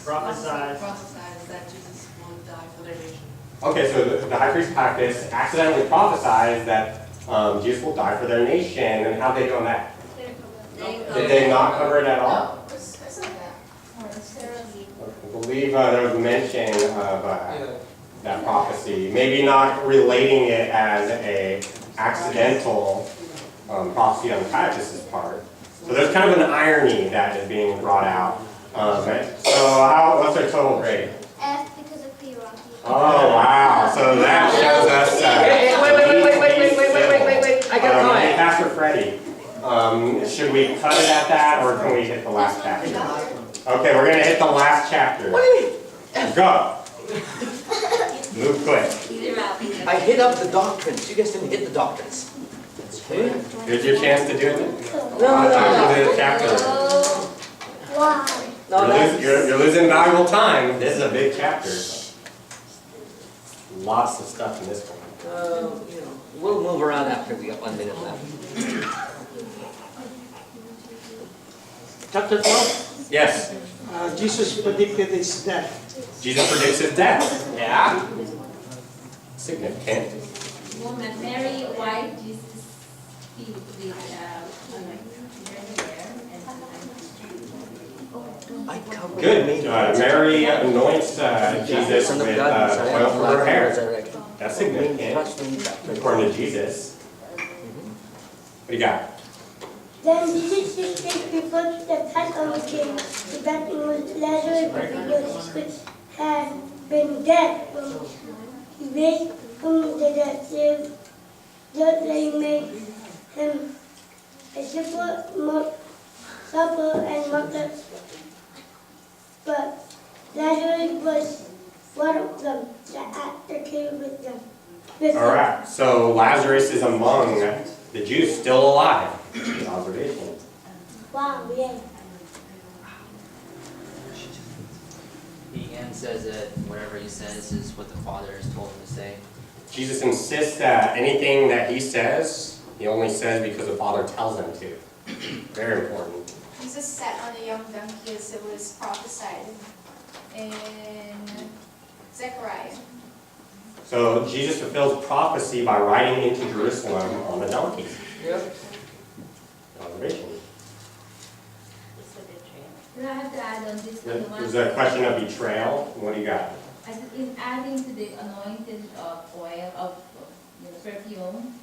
Prophesied. prophesied that Jesus will die for their nation. Okay, so the high priest Caiaphas accidentally prophesies that Jesus will die for their nation, and how'd they do on that? Did they not cover it at all? No, I said that. I believe there was mention of that prophecy, maybe not relating it as a accidental prophecy on Caiaphas' part. So there's kind of an irony that is being brought out. What's their total grade? F because of hierarchy. Oh, wow. So that shows us. Wait. I got a comment. Pastor Freddie, should we cut it at that, or can we hit the last chapter? Okay, we're going to hit the last chapter. What do you mean? Go. Move quick. I hit up the doctrines. You guys didn't hit the doctrines. Here's your chance to do it. No. Do the chapter. Why? You're losing valuable time. This is a big chapter. Lots of stuff in this one. We'll move around after we got 1 minute left. Chapter 12, Yes, Jesus predicted his death. Jesus predicts his death. Yeah. Significant. Woman Mary, why Jesus feet with Good. Mary anoints Jesus Son of with God, Messiah, oil from her life and hair. resurrection. That's significant, according to Jesus. What do you got? Then Jesus took this before the Passover came, the that was Lazarus which had been dead. He raised from the dead, so that they made him a supper and mutton. But Lazarus was one of them that at the table with them. All right. So Lazarus is among the Jews still alive. Observation. Wow, yeah. He again says that whatever he says is what the Father has told him to say. Jesus insists that anything that he says, he only says because the Father tells him to. Very important. Jesus sat on a young donkey as it was prophesied in Zechariah. So Jesus fulfills prophecy by riding into Jerusalem on a donkey. Yep. Observation. Do I have to add on this? There's a question of betrayal. What do you got? In adding to the anointed oil of perfume,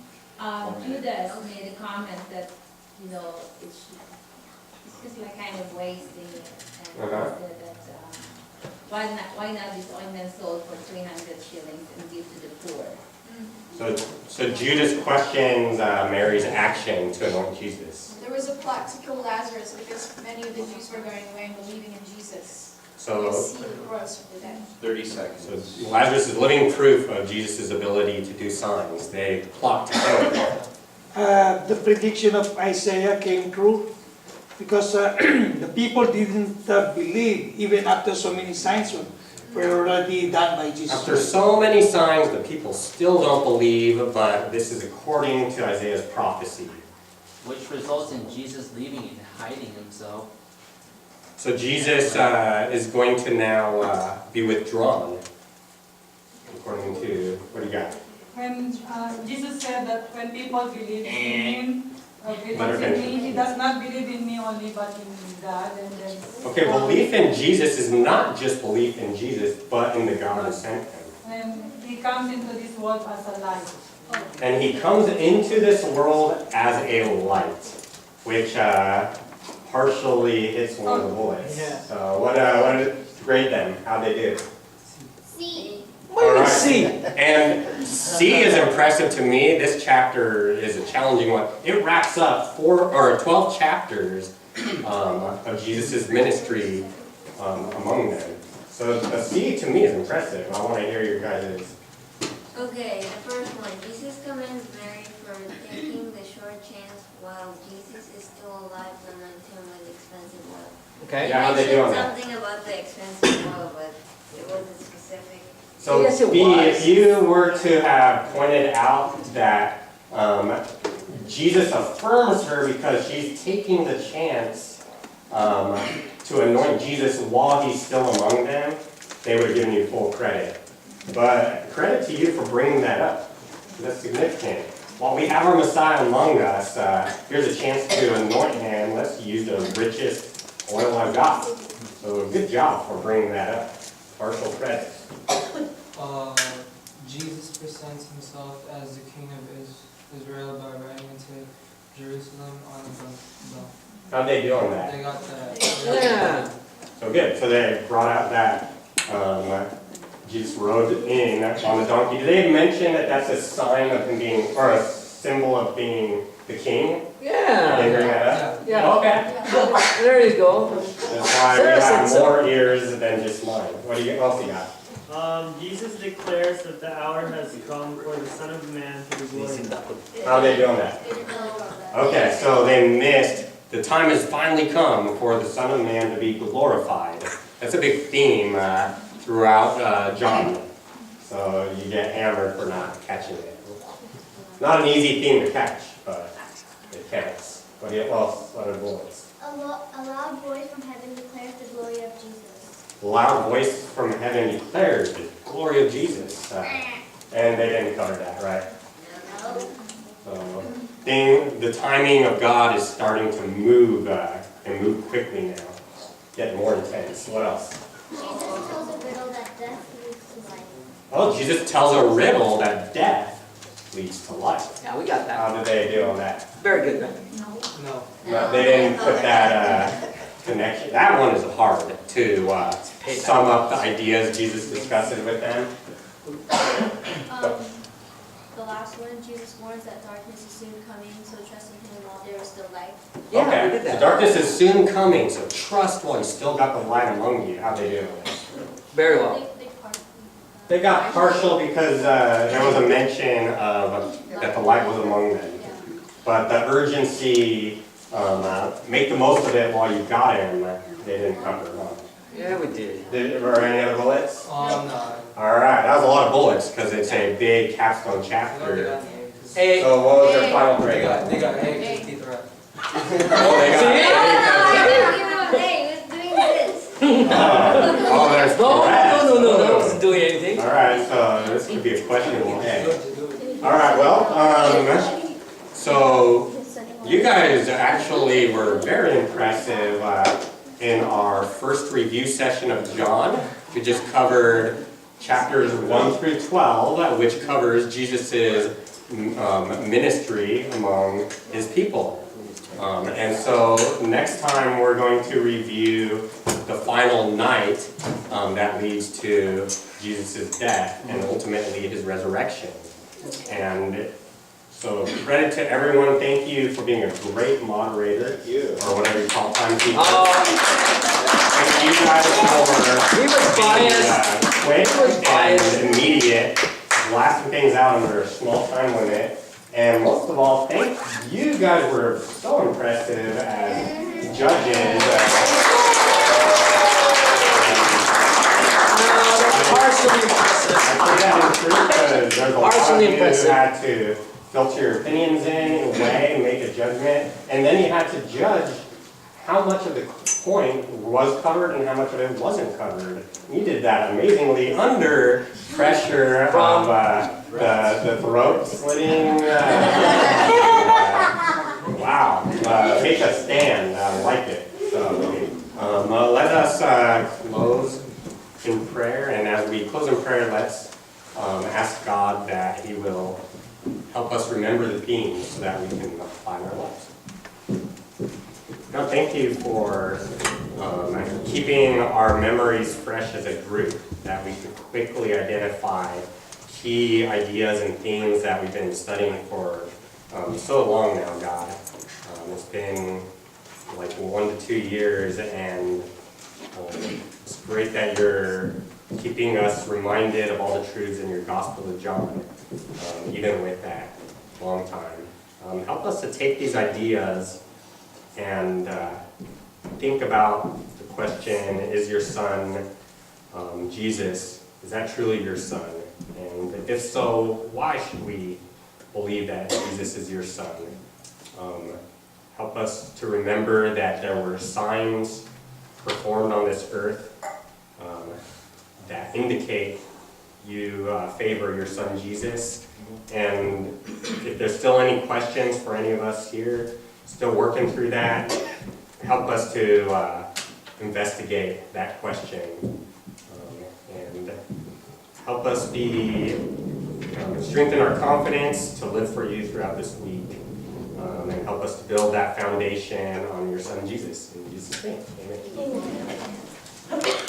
Judas made a comment that it's just like kind of wasting it, and said that why not this ointment sold for 300 shillings and give to the poor? So Judas questions Mary's action to anoint Jesus. There was a plot to kill Lazarus because many of the Jews were going away and believing in Jesus. So Because he rose from the dead. 30 seconds. So Lazarus is living proof of Jesus' ability to do signs. They plot to kill him. The prediction of Isaiah came true because the people didn't believe even after so many signs were already done by Jesus. After so many signs, the people still don't believe, but this is according to Isaiah's prophecy. Which results in Jesus leaving and hiding himself. So Jesus is going to now be withdrawn, according to, what do you got? When Jesus said that when people believe in him, Let her finish. he does not believe in me only, but in God. And then, Okay, belief in Jesus is not just belief in Jesus, but in the God who sent him. and he comes into this world as a light. And he comes into this world as a light, which partially hits one of the boys. Yeah. So what did grade them? How'd they do? C. All right. C. And C is impressive to me. This chapter is a challenging one. It wraps up 12 chapters of Jesus' ministry among them. So a C to me is impressive. I want to hear your guys'. Okay, the first one. Jesus commends Mary for taking the short chance while Jesus is still alive to anoint him with expensive oil. Okay. Yeah, how'd they do on that? Something about the expensive oil, but it wasn't specific. So Yes, it B, was. if you were to have pointed out that Jesus affirms her because she's taking the chance to anoint Jesus while he's still among them, they would have given you full credit. But credit to you for bringing that up. That's significant. While we have our Messiah among us, here's a chance to anoint him. Let's use the richest oil I've got. So good job for bringing that up. Partial credit. Jesus presents himself as the king of Israel by riding into Jerusalem on a donkey. How'd they do on that? They got that. Yeah. So good. So they brought out that Jesus rode in on the donkey. Did they mention that that's a sign of him being, or a symbol of being the king? Did they bring Yeah. that up? Yeah. Okay. There you go. That's why we have more ears than just mine. What else you got? Jesus declares that the hour has come for the Son of Man to be glorified. How are they doing that? Okay, so they missed. The time has finally come for the Son of Man to be glorified. That's a big theme throughout John. So you get hammered for not catching it. Not an easy theme to catch, but it counts. What else? What are bullets? A loud voice from heaven declares the glory of Jesus. A loud voice from heaven declares the glory of Jesus. And they didn't cover that, right? So, the timing of God is starting to move and move quickly now. getting more intense. What else? Jesus tells a riddle that death leads to life. Oh, Jesus tells a riddle that death leads to life. Yeah, we got that. How did they do on that? Very good, man. No. No, they didn't put that connection. That one is hard to sum up the ideas Jesus discusses with them. The last one, Jesus warns that darkness is soon coming, so trust in him while there is still light. Yeah, we Okay, did so that. darkness is soon coming, so trust while you still got the light among you. How'd they do it? Very well. They partly, They got partial because there was a mention of that the light was among them. But the urgency, make the most of it while you got him, they didn't cover. Yeah, we did. Were any other bullets? No. All right, that was a lot of bullets because it's a big capstone chapter. Hey. So what was their final They grade? got A, teeth are up. Oh, they got Hey, we're doing this. Oh, there's the rest. No, that wasn't doing anything. All right, so this could be a questionable A. All right, well, so you guys actually were very impressive in our first review session of John. We just covered chapters 1 through 12, which covers Jesus's ministry among his people. And so next time we're going to review the final night that leads to Jesus' death and ultimately his resurrection. And so credit to everyone. Thank you for being a great moderator, or whatever you call timekeeper. Thank you guys for He was biased. quick He was biased. and immediate, blasting things out under a small time limit. And most of all, thank you guys were so impressive as judges. Partially impressive. I say that in truth because there's a lot of Partially you who impressive. had to filter your opinions in a way and make a judgment. And then you had to judge how much of the point was covered and how much of it wasn't covered. You did that amazingly under pressure from the throat slitting. Wow, take a stand. I like it. So let us close in prayer, and as we close in prayer, let's ask God that He will help us remember the themes so that we can apply in our lives. God, thank you for keeping our memories fresh as a group, that we can quickly identify key ideas and themes that we've been studying for so long now, God. It's been like 1 to 2 years, and it's great that you're keeping us reminded of all the truths in your Gospel of John, even with that long time. Help us to take these ideas and think about the question, is your son, Jesus, is that truly your son? And if so, why should we believe that Jesus is your son? Help us to remember that there were signs performed on this earth that indicate you favor your son Jesus. And if there's still any questions for any of us here, still working through that, help us to investigate that question and help us strengthen our confidence to live for you throughout this week, and help us to build that foundation on your son Jesus. In Jesus' name, amen.